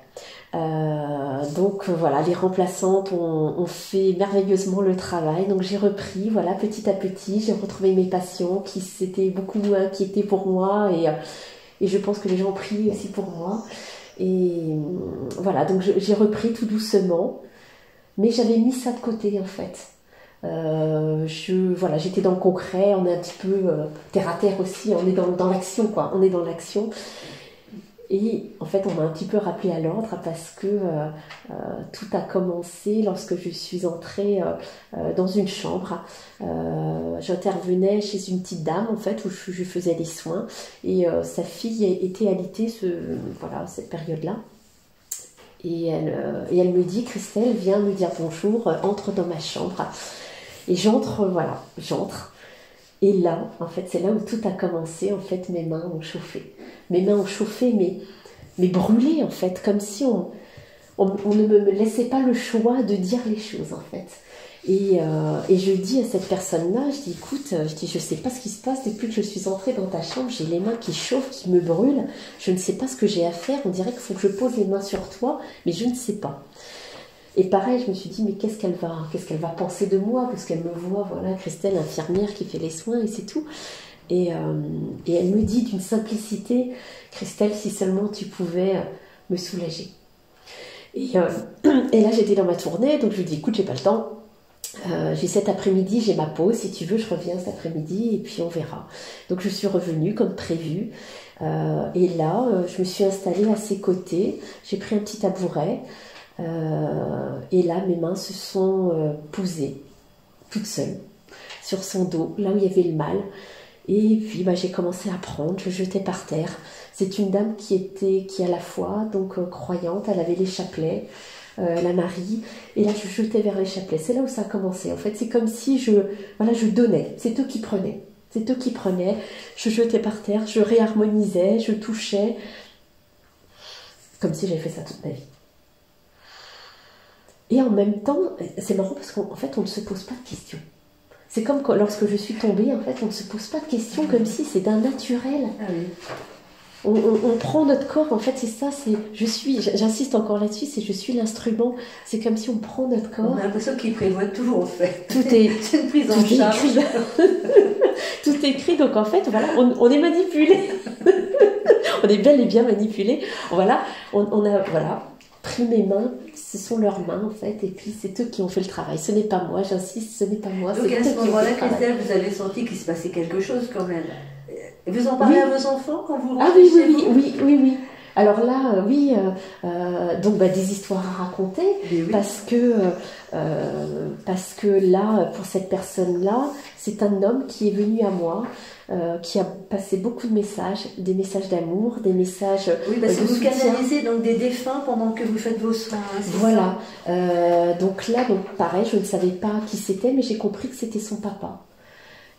Donc voilà, les remplaçantes ont fait merveilleusement le travail. Donc j'ai repris, voilà, petit à petit, j'ai retrouvé mes patients qui s'étaient beaucoup inquiétés pour moi, et je pense que les gens prient aussi pour moi. Et voilà, donc j'ai repris tout doucement, mais j'avais mis ça de côté en fait. Voilà, j'étais dans le concret, on est un petit peu terre à terre aussi, on est dans l'action, quoi, on est dans l'action. Et en fait, on m'a un petit peu rappelé à l'ordre parce que tout a commencé lorsque je suis entrée dans une chambre. J'intervenais chez une petite dame, en fait, où je faisais des soins. Et sa fille était alitée cette période-là. Et elle me dit, Christelle, viens me dire bonjour, entre dans ma chambre. Et j'entre. Et là, en fait, c'est là où tout a commencé. En fait, mes mains ont chauffé. Mes mains ont chauffé, mais brûlé, en fait, comme si on ne me laissait pas le choix de dire les choses, en fait. Et je dis à cette personne-là, je dis, écoute, je sais pas ce qui se passe depuis que je suis entrée dans ta chambre, j'ai les mains qui chauffent, qui me brûlent, je ne sais pas ce que j'ai à faire, on dirait qu'il faut que je pose les mains sur toi, mais je ne sais pas. Et pareil, je me suis dit, mais qu'est-ce qu'elle va penser de moi, parce qu'elle me voit, voilà, Christelle, infirmière qui fait les soins, et c'est tout. Et elle me dit d'une simplicité, Christelle, si seulement tu pouvais me soulager. Et là, j'étais dans ma tournée, donc je lui dis, écoute, j'ai pas le temps. J'ai cet après-midi, j'ai ma pause, si tu veux, je reviens cet après-midi, et puis on verra. Donc je suis revenue comme prévu. Et là, je me suis installée à ses côtés, j'ai pris un petit tabouret. Et là, mes mains se sont posées, toutes seules, sur son dos, là où il y avait le mal. Et puis j'ai commencé à prendre, je jetais par terre. C'est une dame qui a la foi, donc croyante, elle avait les chapelets, la Marie, et là je jetais vers les chapelets. C'est là où ça a commencé. En fait, c'est comme si je donnais, c'est eux qui prenaient. Je jetais par terre, je réharmonisais, je touchais, comme si j'avais fait ça toute ma vie. Et en même temps, c'est marrant parce qu'en fait, on ne se pose pas de questions. C'est comme lorsque je suis tombée, en fait, on ne se pose pas de questions, comme si c'est d'un naturel. Ah oui. On prend notre corps, en fait, c'est ça, j'insiste encore là-dessus, je suis l'instrument. C'est comme si on prend notre corps. On a l'impression qu'il prévoit toujours, en fait. C'est une prise en charge. Tout est écrit, donc en fait, voilà, on est manipulé. On est bel et bien manipulé. Voilà, on a, voilà, pris mes mains, ce sont leurs mains en fait, et puis c'est eux qui ont fait le travail. Ce n'est pas moi, j'insiste, ce n'est pas moi. Donc à ce moment-là, Christelle, vous avez senti qu'il se passait quelque chose quand même. Vous en parlez à vos enfants quand vous rentrez chez vous ? Oui. Alors là, donc des histoires à raconter, oui. parce que là, pour cette personne-là, c'est un homme qui est venu à moi, qui a passé beaucoup de messages, des messages d'amour, des messages oui, parce de que vous soutien. canalisez donc des défunts pendant que vous faites vos soins. Voilà. Donc là, pareil, je ne savais pas qui c'était, mais j'ai compris que c'était son papa.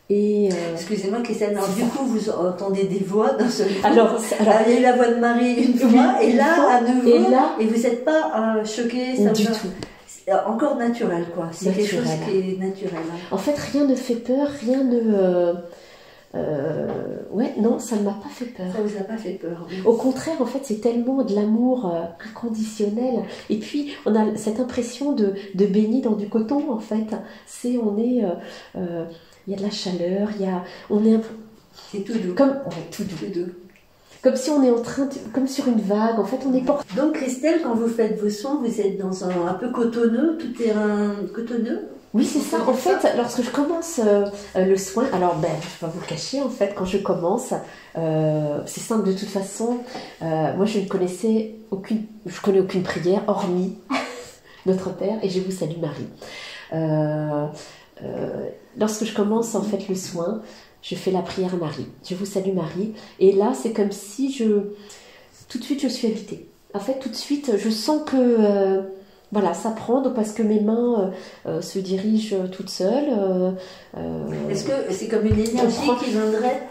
Et excusez-moi Christelle, alors du coup vous entendez des voix dans ce livre. Alors, il y a eu la voix de Marie une fois, et là à nouveau, et vous n'êtes pas choquée du tout. encore naturel, quoi. C'est quelque chose qui est naturel. Hein. En fait, rien ne fait peur, rien ne... ouais, non, ça ne m'a pas fait peur. Ça vous a pas fait peur. Oui. Au contraire, en fait, c'est tellement de l'amour inconditionnel. Et puis, on a cette impression de baigner dans du coton, en fait. Il y a de la chaleur, c'est tout doux. Tout doux. Comme si on est comme sur une vague, en fait, on est porté. Donc, Christelle, quand vous faites vos soins, vous êtes dans un peu cotonneux, tout est cotonneux. Oui, c'est ça. En fait, lorsque je commence le soin, alors, je ne vais pas vous le cacher, en fait, quand je commence, c'est simple de toute façon. Moi, je connais aucune prière, hormis Notre Père, et je vous salue Marie. Lorsque je commence, en fait, le soin, je fais la prière à Marie. Je vous salue Marie. Et là, c'est comme si tout de suite, je suis habitée. En fait, tout de suite, je sens que... voilà, ça prend, parce que mes mains se dirigent toutes seules. Est-ce que c'est comme une énergie qui viendrait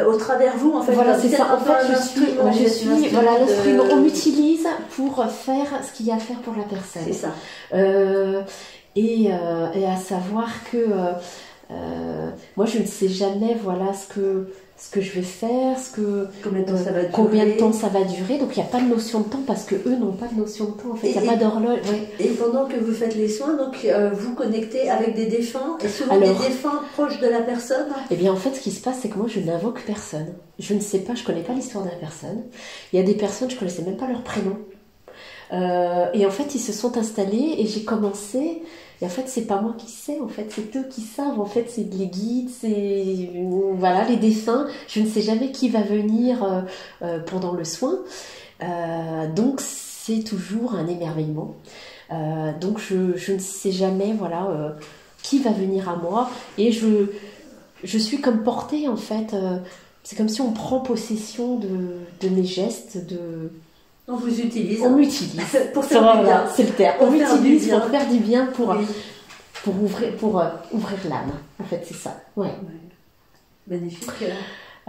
au travers vous, en fait? Voilà, c'est ça. En fait, je suis voilà, l'instrument. On m'utilise pour faire ce qu'il y a à faire pour la personne. C'est ça. Et à savoir que moi, je ne sais jamais, voilà, ce que je vais faire, combien de temps ça va durer. Donc, il n'y a pas de notion de temps parce que eux n'ont pas de notion de temps. En fait, il n'y a pas d'horloge. Ouais. Et pendant que vous faites les soins, donc vous connectez avec des défunts et souvent des défunts proches de la personne. Eh bien, en fait, ce qui se passe, c'est que moi, je n'invoque personne. Je ne sais pas, je ne connais pas l'histoire de la personne. Il y a des personnes, je ne connaissais même pas leur prénom. Et en fait, ils se sont installés et j'ai commencé. Et en fait, c'est pas moi qui sais, en fait, c'est eux qui savent. En fait, c'est les guides, c'est voilà, les défunts. Je ne sais jamais qui va venir pendant le soin. Donc, c'est toujours un émerveillement. Donc, je ne sais jamais, voilà, qui va venir à moi. Et je suis comme portée, en fait. C'est comme si on prend possession de mes gestes, On vous utilise. On m'utilise. Pour faire du bien. C'est le terme. On m'utilise pour faire du bien, pour ouvrir l'âme. En fait, c'est ça. Ouais. Magnifique.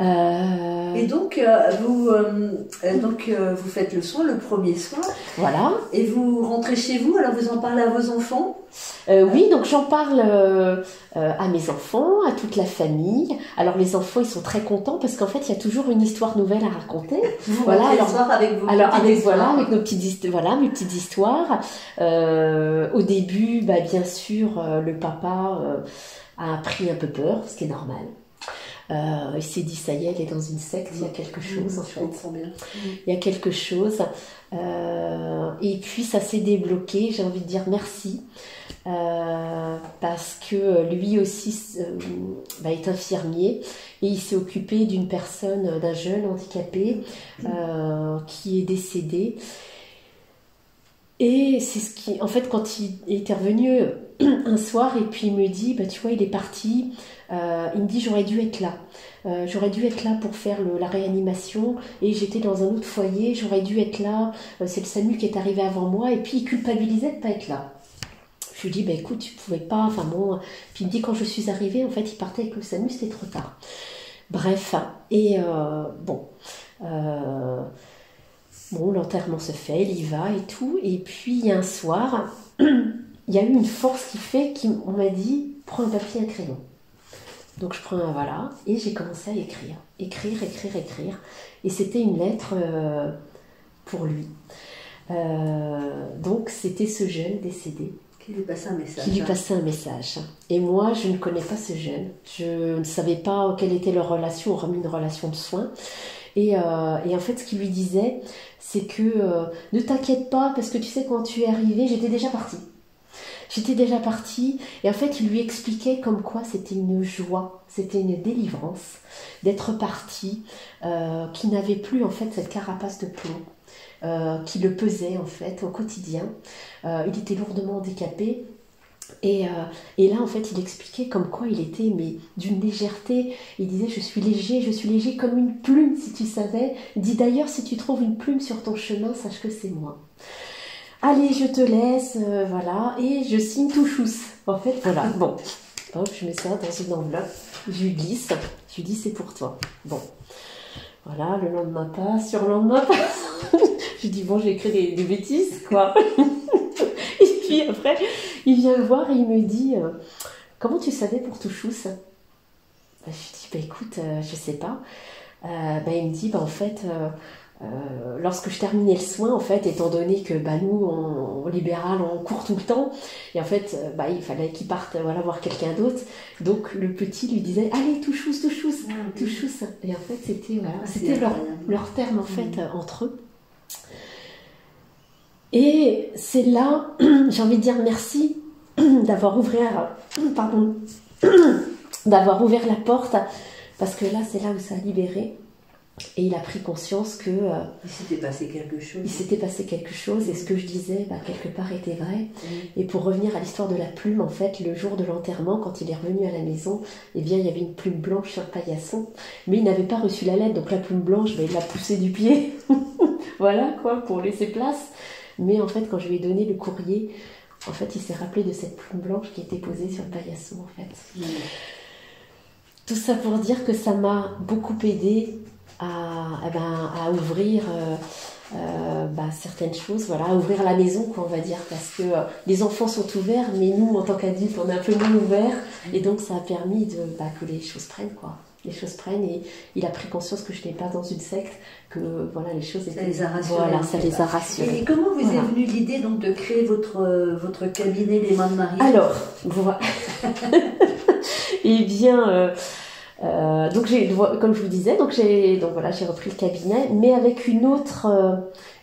Et donc, vous faites le soin, le premier soin. Voilà. Et vous rentrez chez vous, alors vous en parlez à vos enfants? Oui, donc j'en parle à mes enfants, à toute la famille. Alors les enfants, ils sont très contents parce qu'en fait, il y a toujours une histoire nouvelle à raconter. Voilà, alors avec vos avec mes petites histoires. Au début, bien sûr, le papa a pris un peu peur, ce qui est normal. Il s'est dit, ça y est, elle est dans une secte, il y a quelque chose, en fait. Il y a quelque chose. Et puis, ça s'est débloqué, j'ai envie de dire merci. Parce que lui aussi est infirmier et il s'est occupé d'une personne, d'un jeune handicapé qui est décédé. Et c'est ce qui, en fait, quand il est revenu un soir et puis il me dit, tu vois, il est parti. Il me dit, j'aurais dû être là. J'aurais dû être là pour faire la réanimation et j'étais dans un autre foyer. J'aurais dû être là. C'est le SAMU qui est arrivé avant moi et puis il culpabilisait de ne pas être là. Je lui dis, écoute, tu pouvais pas. Enfin bon. Puis il me dit, quand je suis arrivée, en fait, il partait avec le SAMU, c'était trop tard. Bref. Et l'enterrement se fait, il y va et tout. Et puis, il y a un soir, il y a eu une force qui fait qu'on m'a dit, prends un papier et un crayon. Donc, je prends et j'ai commencé à écrire. Écrire. Et c'était une lettre pour lui. Donc, c'était ce jeune décédé. Qui lui passait un message. Qui lui passait un message. Et moi, je ne connais pas ce jeune. Je ne savais pas quelle était leur relation, hormis une relation de soins. Et en fait, ce qu'il lui disait, c'est que ne t'inquiète pas, parce que tu sais, quand tu es arrivé, j'étais déjà partie. Et en fait, il lui expliquait comme quoi c'était une joie, c'était une délivrance d'être partie, qui n'avait plus en fait cette carapace de plomb qui le pesait en fait au quotidien. Il était lourdement handicapé. Et là, en fait, il expliquait comme quoi il était, mais d'une légèreté. Il disait, je suis léger comme une plume, si tu savais. Il dit, d'ailleurs, si tu trouves une plume sur ton chemin, sache que c'est moi. Allez, je te laisse, voilà. Et je signe tout chousse. En fait, voilà. Bon, hop, je mets ça dans une enveloppe. Je lui glisse. Je lui dis, c'est pour toi. Bon. Voilà, le lendemain passe, surlendemain passe. Je dis, bon, j'ai écrit des bêtises, quoi. Et puis après, il vient me voir et il me dit comment tu savais pour Touchous? Je lui dis bah écoute, je sais pas. Il me dit en fait, lorsque je terminais le soin, en fait, étant donné que nous, en libéral, on court tout le temps, et en fait, il fallait qu'il parte voir quelqu'un d'autre. Donc le petit lui disait allez, Touchous, Touchous. Et en fait, c'était leur terme en fait entre eux. Et c'est là, j'ai envie de dire merci d'avoir ouvert la porte, parce que là, c'est là où ça a libéré. Et il a pris conscience que... il s'était passé quelque chose. Il s'était passé quelque chose, et ce que je disais, quelque part, était vrai. Et pour revenir à l'histoire de la plume, en fait, le jour de l'enterrement, quand il est revenu à la maison, il y avait une plume blanche sur le paillasson, mais il n'avait pas reçu la lettre, donc la plume blanche, il l'a poussée du pied, voilà, pour laisser place. Mais en fait, quand je lui ai donné le courrier, en fait, il s'est rappelé de cette plume blanche qui était posée sur le paillasson, en fait. Tout ça pour dire que ça m'a beaucoup aidé à ouvrir certaines choses, à ouvrir la maison, on va dire, parce que les enfants sont ouverts, mais nous, en tant qu'adultes, on est un peu moins ouverts, et donc ça a permis que les choses prennent, Les choses prennent, et il a pris conscience que je n'étais pas dans une secte, que les choses étaient... Ça les a rassurés. Voilà, ça les a rassurés. Et comment vous est venue l'idée donc de créer votre cabinet Les Mains de Marie? Alors, voilà. Eh bien... donc comme je vous disais, j'ai repris le cabinet, mais avec une autre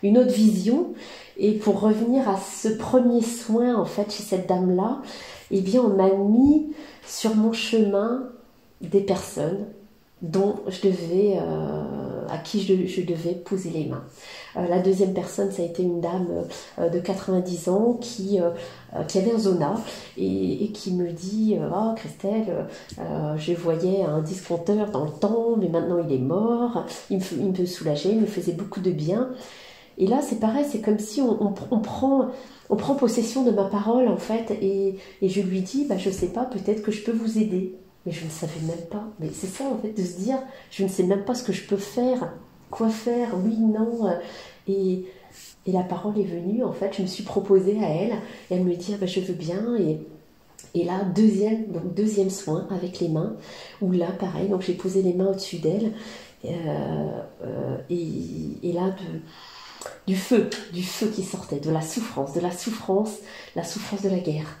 vision. Et pour revenir à ce premier soin en fait chez cette dame-là, eh bien on m'a mis sur mon chemin des personnes à qui je devais poser les mains. La deuxième personne, ça a été une dame de 90 ans qui avait un zona et qui me dit oh Christelle, je voyais un discompteur dans le temps, mais maintenant il est mort, il me soulageait, il me faisait beaucoup de bien. Et là c'est pareil, c'est comme si on prend possession de ma parole en fait, et je lui dis je sais pas, peut-être que je peux vous aider. Mais je ne savais même pas. Mais c'est ça, en fait, de se dire, je ne sais même pas ce que je peux faire, quoi faire, oui, non. Et la parole est venue, en fait, je me suis proposée à elle, et elle me dit, je veux bien. Et là, deuxième soin avec les mains, où là, pareil, donc j'ai posé les mains au-dessus d'elle, et là, du feu qui sortait, de la souffrance de la guerre.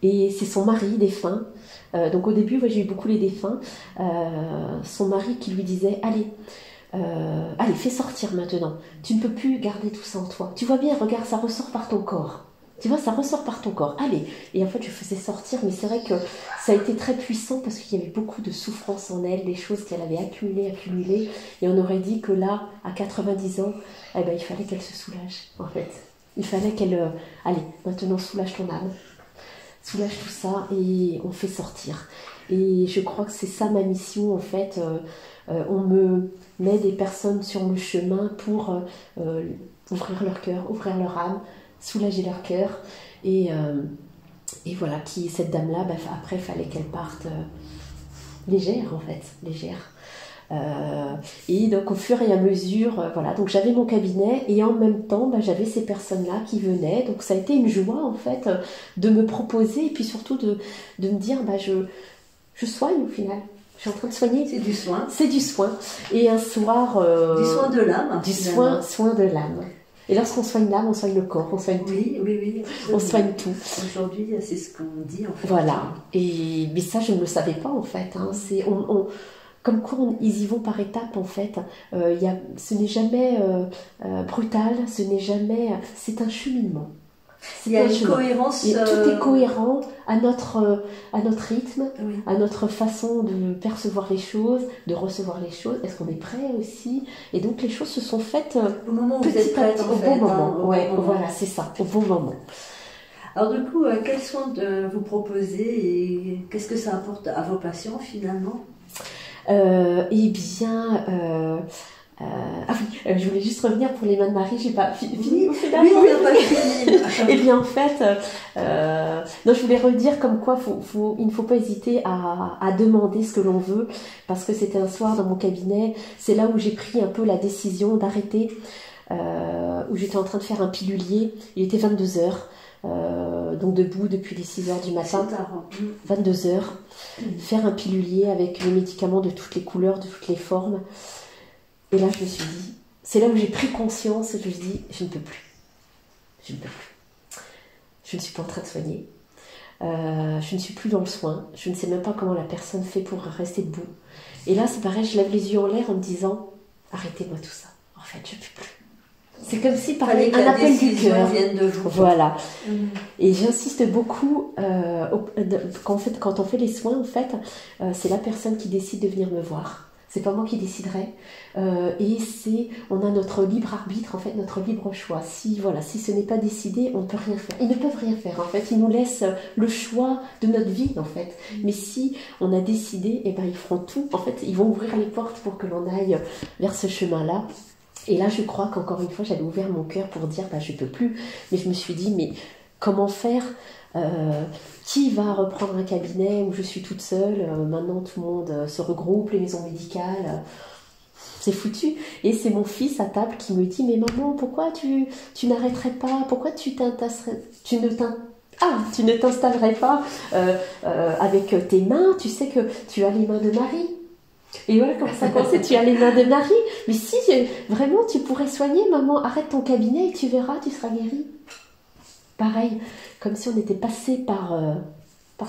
Et c'est son mari défunt. Donc au début, j'ai eu beaucoup les défunts. Son mari qui lui disait allez, fais sortir maintenant. Tu ne peux plus garder tout ça en toi. Tu vois bien, regarde, ça ressort par ton corps. Tu vois, ça ressort par ton corps. Allez. Et en fait, je faisais sortir, mais c'est vrai que ça a été très puissant parce qu'il y avait beaucoup de souffrance en elle, des choses qu'elle avait accumulées. Et on aurait dit que là, à 90 ans, il fallait qu'elle se soulage, en fait. Il fallait qu'elle... allez, maintenant, soulage ton âme. Soulage tout ça et on fait sortir. Et je crois que c'est ça ma mission en fait. On me met des personnes sur le chemin pour ouvrir leur cœur, ouvrir leur âme, soulager leur cœur. Et voilà, cette dame-là, après, il fallait qu'elle parte légère en fait, légère. Et donc au fur et à mesure, donc j'avais mon cabinet et en même temps j'avais ces personnes-là qui venaient, donc ça a été une joie en fait de me proposer et puis surtout de me dire je soigne au final, je suis en train de soigner. C'est du soin. Et un soir... du soin de l'âme. Du soin de l'âme. Et lorsqu'on soigne l'âme, on soigne le corps, on soigne tout. Oui. On soigne tout. Aujourd'hui, c'est ce qu'on dit en fait. Voilà. Mais ça, je ne le savais pas en fait. Comme quoi ils y vont par étapes en fait. Ce n'est jamais brutal, c'est un cheminement. Il y a une cohérence. Tout est cohérent à notre rythme, à notre façon de percevoir les choses, de recevoir les choses. Est-ce qu'on est prêt aussi? Et donc les choses se sont faites au moment où vous êtes prête, au bon moment. Voilà, c'est ça, au bon moment. Alors du coup, quels soins vous proposez et qu'est-ce que ça apporte à vos patients finalement? Je voulais juste revenir pour les mains de Marie, j'ai pas fini. Oui, on n'a pas fini. Eh bien, en fait, je voulais redire comme quoi il ne faut pas hésiter à demander ce que l'on veut, parce que c'était un soir dans mon cabinet, c'est là où j'ai pris un peu la décision d'arrêter, où j'étais en train de faire un pilulier, il était 22h. donc debout depuis les 6 heures du matin, C'est tard. 22 heures, faire un pilulier avec les médicaments de toutes les couleurs, de toutes les formes. Et là, je me suis dit, c'est là où j'ai pris conscience et je me suis dit, je ne peux plus. Je ne peux plus. Je ne suis pas en train de soigner. Je ne suis plus dans le soin. Je ne sais même pas comment la personne fait pour rester debout. Et là, c'est pareil, je lève les yeux en l'air en me disant, arrêtez-moi tout ça. En fait, je ne peux plus. C'est comme si, pareil, un appel du cœur. De vous. Voilà. Et j'insiste beaucoup, quand on fait les soins, en fait, c'est la personne qui décide de venir me voir. C'est pas moi qui déciderai. Et on a notre libre arbitre, en fait, notre libre choix. Si ce n'est pas décidé, on ne peut rien faire. Ils ne peuvent rien faire, en fait. Ils nous laissent le choix de notre vie, en fait. Mais si on a décidé, eh ben, ils feront tout. En fait, ils vont ouvrir les portes pour que l'on aille vers ce chemin-là. Et là, je crois qu'encore une fois, j'avais ouvert mon cœur pour dire, je ne peux plus. Mais je me suis dit, mais comment faire ? Qui va reprendre un cabinet où je suis toute seule? Maintenant, tout le monde se regroupe, les maisons médicales. C'est foutu. Et c'est mon fils à table qui me dit, mais maman, pourquoi tu n'arrêterais pas? Pourquoi tu ne t'installerais pas avec tes mains? Tu sais que tu as les mains de Marie. Et voilà, comme ça commençait, tu as les mains de Marie. Mais si vraiment tu pourrais soigner, maman, arrête ton cabinet et tu verras, tu seras guérie. Pareil, comme si on était passé par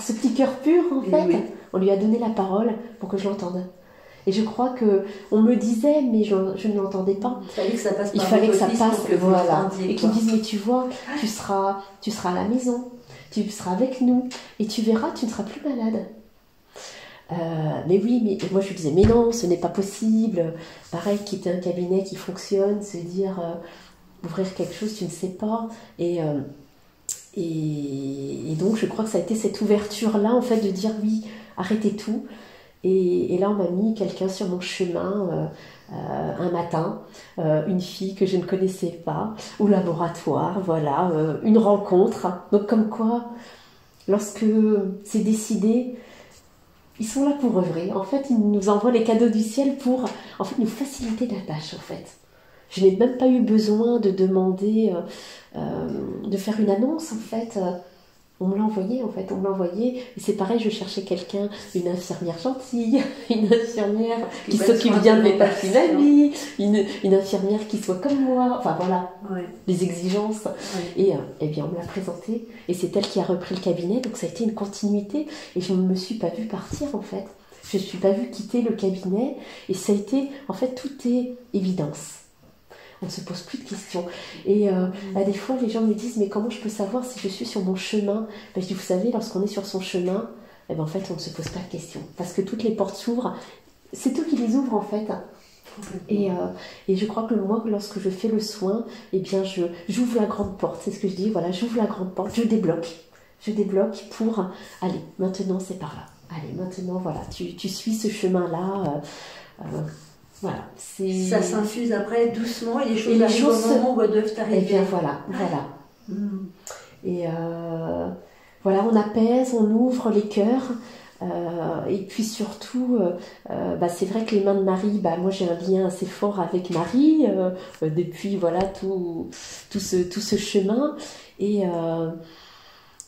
ce petit cœur pur, en fait. Oui. On lui a donné la parole pour que je l'entende. Et je crois qu'on me disait, mais je ne l'entendais pas. Il fallait que ça passe. Il fallait que ça passe, voilà. Et qu'ils me disent, mais tu vois, tu seras à la maison, tu seras avec nous, et tu verras, tu ne seras plus malade. Mais oui, mais moi je lui disais, mais non, ce n'est pas possible. Pareil, quitter un cabinet qui fonctionne, se dire, ouvrir quelque chose, tu ne sais pas. Et donc je crois que ça a été cette ouverture-là, en fait, de dire oui, arrêtez tout. Et là, on m'a mis quelqu'un sur mon chemin un matin, une fille que je ne connaissais pas, au laboratoire, voilà, une rencontre. Donc comme quoi, lorsque c'est décidé, ils sont là pour œuvrer. En fait, ils nous envoient les cadeaux du ciel pour nous faciliter la tâche, en fait. Je n'ai même pas eu besoin de demander, de faire une annonce, en fait. On me l'a envoyé, en fait. On me l'a envoyé. Et c'est pareil, je cherchais quelqu'un, une infirmière gentille, une infirmière qui s'occupe bien de mes papiers d'amis, une infirmière qui soit comme moi. Enfin, voilà, ouais. Les exigences. Ouais. Et bien, on me l'a présentée. Et c'est elle qui a repris le cabinet. Donc, ça a été une continuité. Et je ne me suis pas vue partir, en fait. Je ne me suis pas vue quitter le cabinet. Et ça a été, en fait, tout est évidence. On ne se pose plus de questions. Et des fois, les gens me disent, mais comment je peux savoir si je suis sur mon chemin? Je dis, vous savez, lorsqu'on est sur son chemin, en fait, on ne se pose pas de questions. Parce que toutes les portes s'ouvrent. C'est eux qui les ouvrent, en fait. Et je crois que moi, lorsque je fais le soin, j'ouvre la grande porte. C'est ce que je dis, voilà, j'ouvre la grande porte, je débloque. Je débloque pour, allez, maintenant, c'est par là. Allez, maintenant, voilà, tu suis ce chemin-là. Voilà, ça s'infuse après doucement et les choses arrivent au moment où elles doivent arriver. Et bien voilà. Et voilà, on apaise, on ouvre les cœurs. Et puis surtout, c'est vrai que les mains de Marie, moi j'ai un lien assez fort avec Marie depuis voilà tout ce chemin. Et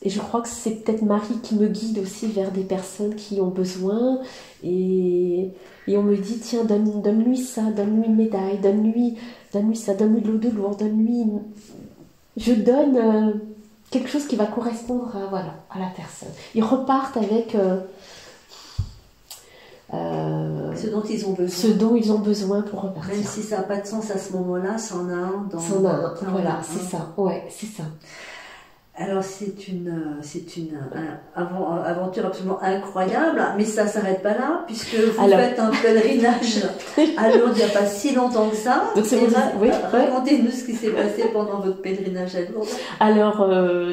je crois que c'est peut-être Marie qui me guide aussi vers des personnes qui ont besoin. Et on me dit, tiens, donne-lui ça, donne-lui une médaille, donne-lui ça, donne-lui de l'eau de Lourdes, donne-lui... Je donne quelque chose qui va correspondre à la personne. Ils repartent avec ce dont ils ont besoin. Ce dont ils ont besoin pour repartir. Même si ça n'a pas de sens à ce moment-là, ça en a un. Ça en a un, voilà, c'est ça. Ouais, c'est ça. Alors c'est une aventure absolument incroyable, mais ça ne s'arrête pas là, puisque vous faites un pèlerinage à Lourdes il n'y a pas si longtemps que ça. Donc racontez-nous ce qui s'est passé pendant votre pèlerinage à Lourdes. Alors,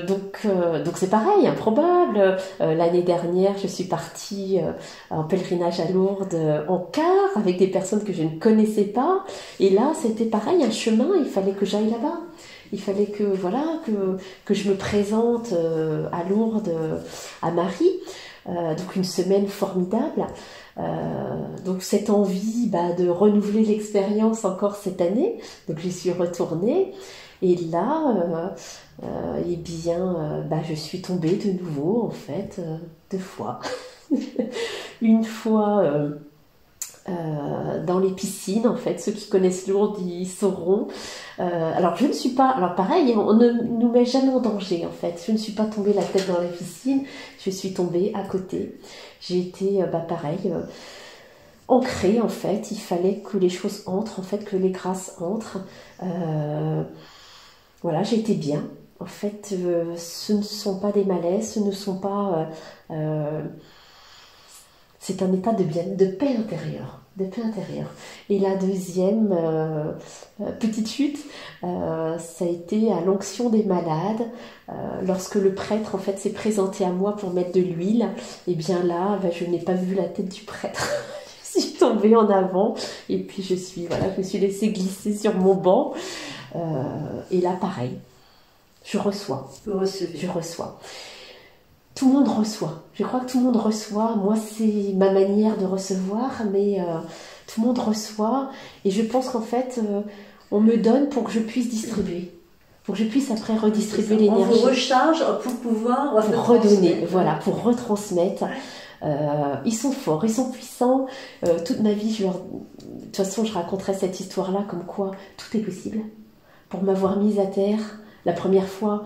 donc c'est pareil, improbable. L'année dernière, je suis partie en pèlerinage à Lourdes en car, avec des personnes que je ne connaissais pas. Et là, c'était pareil, un chemin, il fallait que j'aille là-bas. Il fallait que je me présente à Lourdes, à Marie. Donc une semaine formidable. Donc cette envie de renouveler l'expérience encore cette année, donc j'y suis retournée et là, eh bien, je suis tombée de nouveau en fait 2 fois. Une fois dans les piscines, en fait, ceux qui connaissent Lourdes, ils sauront. Alors je ne suis pas, alors pareil, on ne nous met jamais en danger en fait. Je ne suis pas tombée la tête dans la piscine, je suis tombée à côté. J'ai été, pareil, ancrée en fait. Il fallait que les choses entrent, en fait, que les grâces entrent. Voilà, j'ai été bien. En fait, ce ne sont pas des malaises, ce ne sont pas. C'est un état de bien, de paix intérieure, de paix intérieure. Et la deuxième petite chute, ça a été à l'onction des malades, lorsque le prêtre en fait s'est présenté à moi pour mettre de l'huile. Et bien là, je n'ai pas vu la tête du prêtre. Je suis tombée en avant et puis je me suis laissée glisser sur mon banc. Et là, pareil, je reçois. Vous recevez. Je reçois. Tout le monde reçoit. Je crois que tout le monde reçoit. Moi, c'est ma manière de recevoir, mais tout le monde reçoit. Et je pense qu'en fait, on me donne pour que je puisse distribuer. Pour que je puisse après redistribuer l'énergie. On vous recharge pour pouvoir pour redonner, voilà, pour retransmettre. Ils sont forts, ils sont puissants. Toute ma vie, de toute façon, je raconterai cette histoire-là comme quoi tout est possible. Pour m'avoir mise à terre, la première fois,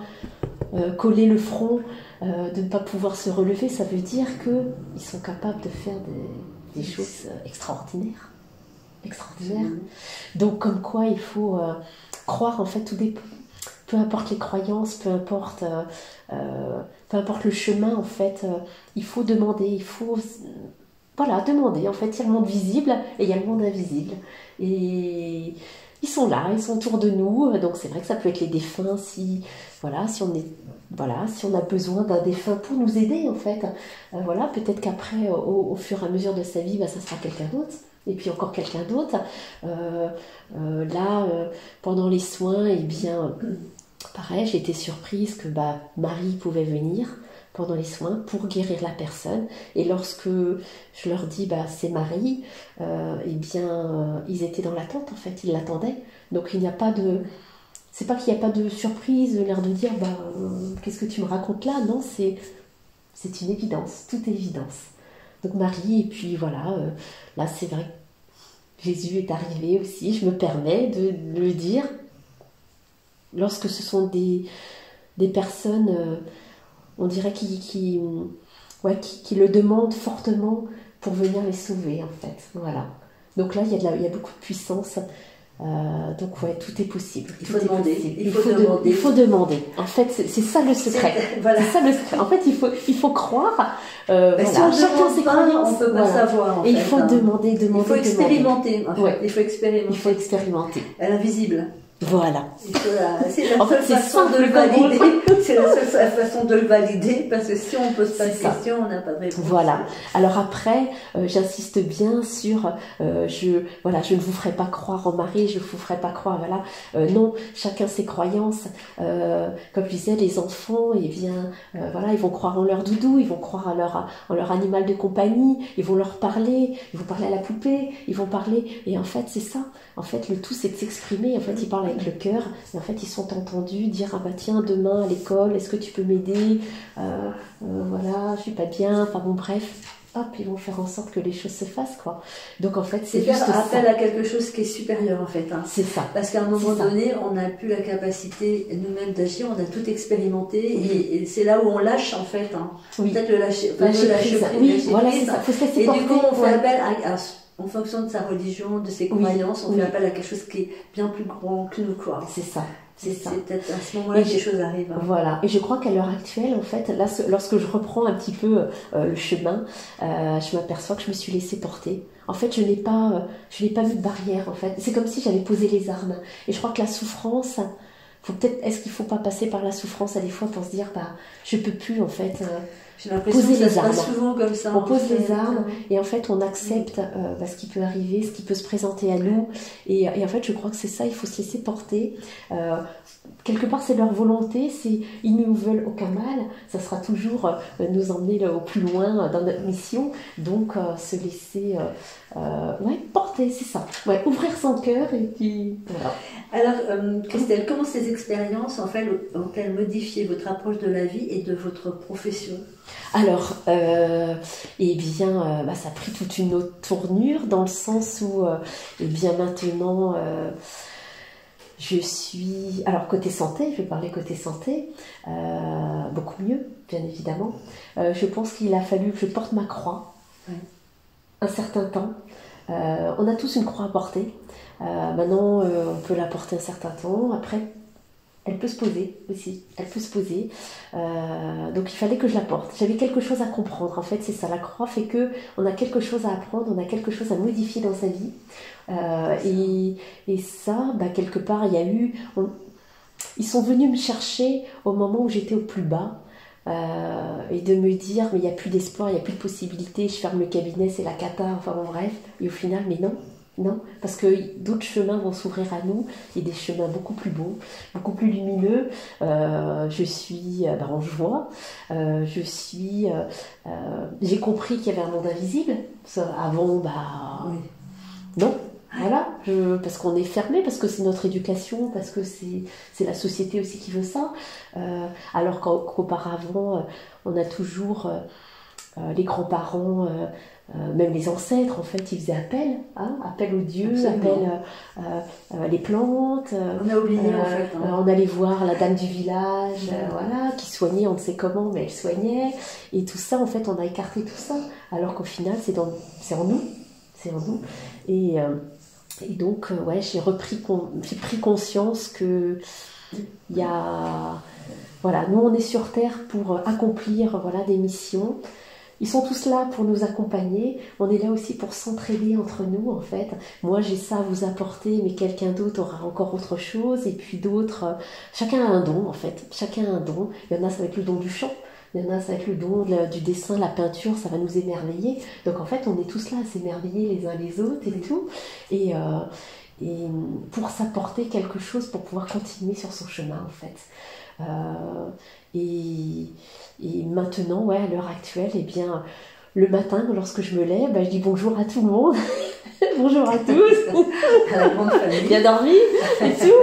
coller le front, de ne pas pouvoir se relever, ça veut dire qu'ils sont capables de faire des choses extraordinaires. Extraordinaires. Donc, comme quoi, il faut croire, en fait, peu importe les croyances, peu importe le chemin, en fait, il faut demander, demander. En fait, il y a le monde visible et il y a le monde invisible. Et ils sont là, ils sont autour de nous. Donc, c'est vrai que ça peut être les défunts si on a besoin d'un défunt pour nous aider, en fait. Peut-être qu'après, au fur et à mesure de sa vie, ça sera quelqu'un d'autre. Et puis encore quelqu'un d'autre. Pendant les soins, eh bien, pareil, j'ai été surprise que Marie pouvait venir pendant les soins pour guérir la personne. Et lorsque je leur dis c'est Marie, eh bien, ils étaient dans l'attente, en fait, ils l'attendaient. Donc il n'y a pas de... C'est pas qu'il n'y a pas de surprise, l'air de dire qu'est-ce que tu me racontes là? Non, c'est une évidence, toute évidence. Donc Marie, et puis voilà, là c'est vrai que Jésus est arrivé aussi, je me permets de le dire, lorsque ce sont des personnes, on dirait qui le demandent fortement pour venir les sauver, en fait. Voilà. Donc là, il y a beaucoup de puissance. Donc tout est possible. Il faut demander. Il faut demander. En fait, c'est ça le secret. Voilà. C'est ça le secret. En fait, il faut croire. Si on chacun ses croyances, on peut pas savoir. Et il faut demander. Il faut expérimenter. En fait. Il faut expérimenter. L'invisible. Voilà. C'est la seule façon de le valider. C'est la seule façon de le valider, parce que si on ne pose pas de questions, on n'a pas de réponse. Voilà. Alors après, j'insiste bien sur, je ne vous ferai pas croire en Marie, je ne vous ferai pas croire, non, chacun ses croyances. Comme je disais, les enfants, eh bien, ils vont croire en leur doudou, ils vont croire en leur animal de compagnie, ils vont leur parler, ils vont parler à la poupée, ils vont parler, et en fait, c'est ça. En fait, le tout, c'est de s'exprimer. En fait, ils parlent avec le cœur. Et en fait, ils sont entendus dire tiens, demain à l'école, est-ce que tu peux m'aider? Je suis pas bien. Enfin bon, bref. Hop, ils vont faire en sorte que les choses se fassent, quoi. Donc en fait, c'est juste faire appel à quelque chose qui est supérieur, en fait. C'est ça. Parce qu'à un moment donné, on n'a plus la capacité nous-mêmes d'agir. On a tout expérimenté, et c'est là où on lâche, en fait. Oui. Peut-être le lâcher. Lâcher prise. Oui, voilà, c'est ça. Faut se laisser porter. Du coup, on fait appel en fonction de sa religion, de ses croyances, on fait appel à quelque chose qui est bien plus grand que nous, quoi. C'est ça. C'est peut-être à ce moment-là que les choses arrivent. Voilà. Et je crois qu'à l'heure actuelle, en fait, là, lorsque je reprends un petit peu le chemin, je m'aperçois que je me suis laissée porter. En fait, je n'ai pas mis de barrière, en fait. C'est comme si j'avais posé les armes. Et je crois que la souffrance, est-ce qu'il ne faut pas passer par la souffrance à des fois pour se dire, je peux plus, en fait, J'ai l'impression que ça se passe souvent comme ça. On pose les armes et en fait on accepte ce qui peut arriver, ce qui peut se présenter à nous. Et en fait je crois que c'est ça, il faut se laisser porter. Quelque part c'est leur volonté, ils ne nous veulent aucun mal, ça sera toujours nous emmener au plus loin dans notre mission. Donc se laisser porter, c'est ça. Ouais, ouvrir son cœur et puis voilà. Alors Christelle, comment ces expériences en fait ont-elles modifié votre approche de la vie et de votre profession? Alors, eh bien, ça a pris toute une autre tournure dans le sens où, eh bien, maintenant, je suis... Alors, côté santé, je vais parler côté santé, beaucoup mieux, bien évidemment. Je pense qu'il a fallu que je porte ma croix un certain temps. On a tous une croix à porter. Maintenant, on peut la porter un certain temps. Après, elle peut se poser aussi, elle peut se poser. Donc il fallait que je la porte. J'avais quelque chose à comprendre. En fait, c'est ça. La croix fait que on a quelque chose à apprendre, on a quelque chose à modifier dans sa vie. Et ça, quelque part, il y a eu. Ils sont venus me chercher au moment où j'étais au plus bas. Et de me dire, mais il n'y a plus d'espoir, il n'y a plus de possibilité. Je ferme le cabinet, c'est la cata. Enfin bon, bref. Et au final, mais non. Non, parce que d'autres chemins vont s'ouvrir à nous, et des chemins beaucoup plus beaux, beaucoup plus lumineux. Je suis en joie. J'ai compris qu'il y avait un monde invisible. Avant, non. Voilà, parce qu'on est fermé, parce que c'est notre éducation, parce que c'est la société aussi qui veut ça. Alors qu'auparavant, on a toujours les grands-parents. Même les ancêtres, en fait, ils faisaient appel aux dieux, les plantes. On a oublié, en fait. On allait voir la dame du village, qui soignait, on ne sait comment, mais elle soignait. Et tout ça, en fait, on a écarté tout ça. Alors qu'au final, c'est en nous. C'est en nous. Et donc, j'ai pris conscience que il y a... Voilà, nous, on est sur Terre pour accomplir des missions. Ils sont tous là pour nous accompagner. On est là aussi pour s'entraider entre nous, en fait. Moi, j'ai ça à vous apporter, mais quelqu'un d'autre aura encore autre chose. Et puis d'autres... chacun a un don, en fait. Chacun a un don. Il y en a, ça va être le don du chant. Il y en a, ça va être le don du dessin, la peinture. Ça va nous émerveiller. Donc, en fait, on est tous là à s'émerveiller les uns les autres et tout. Et pour s'apporter quelque chose, pour pouvoir continuer sur son chemin, en fait. Et maintenant, à l'heure actuelle, eh bien, le matin, lorsque je me lève, je dis bonjour à tout le monde, bonjour à tous, à la grande famille, bien dormi et tout.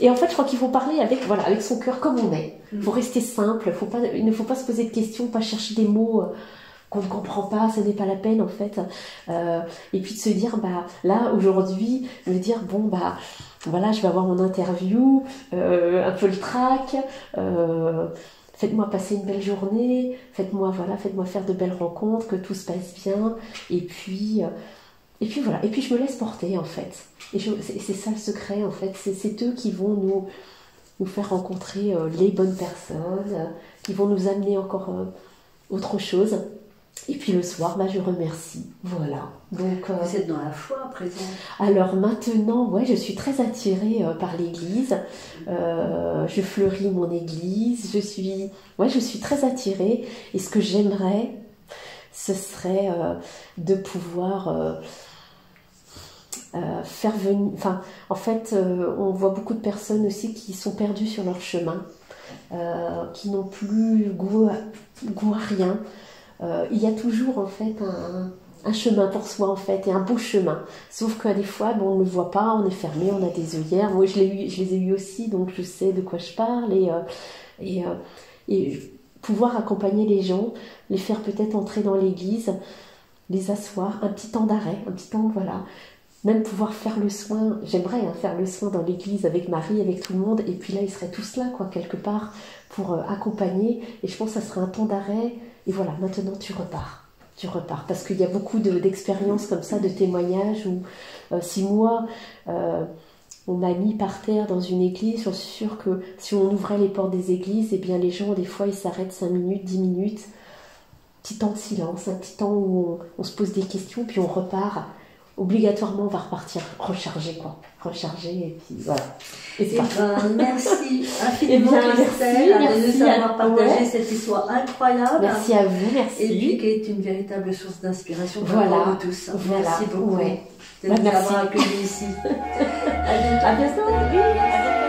Et en fait, je crois qu'il faut parler avec son cœur comme on est. Il faut rester simple, il ne faut pas se poser de questions, pas chercher des mots qu'on ne comprend pas, ce n'est pas la peine en fait. Et puis de se dire, là aujourd'hui, me dire, je vais avoir mon interview, un peu le trac, faites-moi passer une belle journée, faites-moi faire de belles rencontres, que tout se passe bien, et puis voilà, et puis je me laisse porter en fait. Et c'est ça le secret en fait, c'est eux qui vont nous faire rencontrer les bonnes personnes, qui vont nous amener encore autre chose. Et puis le soir, je remercie. Voilà. Donc, vous êtes dans la foi à présent? Alors maintenant, je suis très attirée par l'église. Je fleuris mon église. Je suis très attirée. Et ce que j'aimerais, ce serait de pouvoir faire venir... Enfin, en fait, on voit beaucoup de personnes aussi qui sont perdues sur leur chemin, qui n'ont plus goût à rien. Il y a toujours en fait un chemin pour soi en fait, et un beau chemin, sauf que des fois on ne le voit pas, on est fermé, on a des œillères. Moi je les ai eu aussi, donc je sais de quoi je parle, et pouvoir accompagner les gens, les faire peut-être entrer dans l'église, les asseoir, un petit temps d'arrêt, un petit temps, même pouvoir faire le soin. J'aimerais faire le soin dans l'église avec Marie, avec tout le monde, et puis là ils seraient tous là quelque part pour accompagner, et je pense que ça serait un temps d'arrêt. Et voilà, maintenant tu repars, parce qu'il y a beaucoup d'expériences comme ça, de témoignages où 6 mois, on m'a mis par terre dans une église. Je suis sûre que si on ouvrait les portes des églises, eh bien les gens, des fois, ils s'arrêtent 5 minutes, 10 minutes, petit temps de silence, un petit temps où on se pose des questions, puis on repart obligatoirement on va repartir recharger quoi, recharger et puis voilà. Et c'est parti. Merci infiniment Christelle de nous avoir partagé cette histoire incroyable. Merci à vous, merci. Et puis qui est une véritable source d'inspiration pour nous tous. Voilà. Merci beaucoup Ouais. de nous avoir accueillis ici. À bientôt. À bientôt. Oui, à bientôt.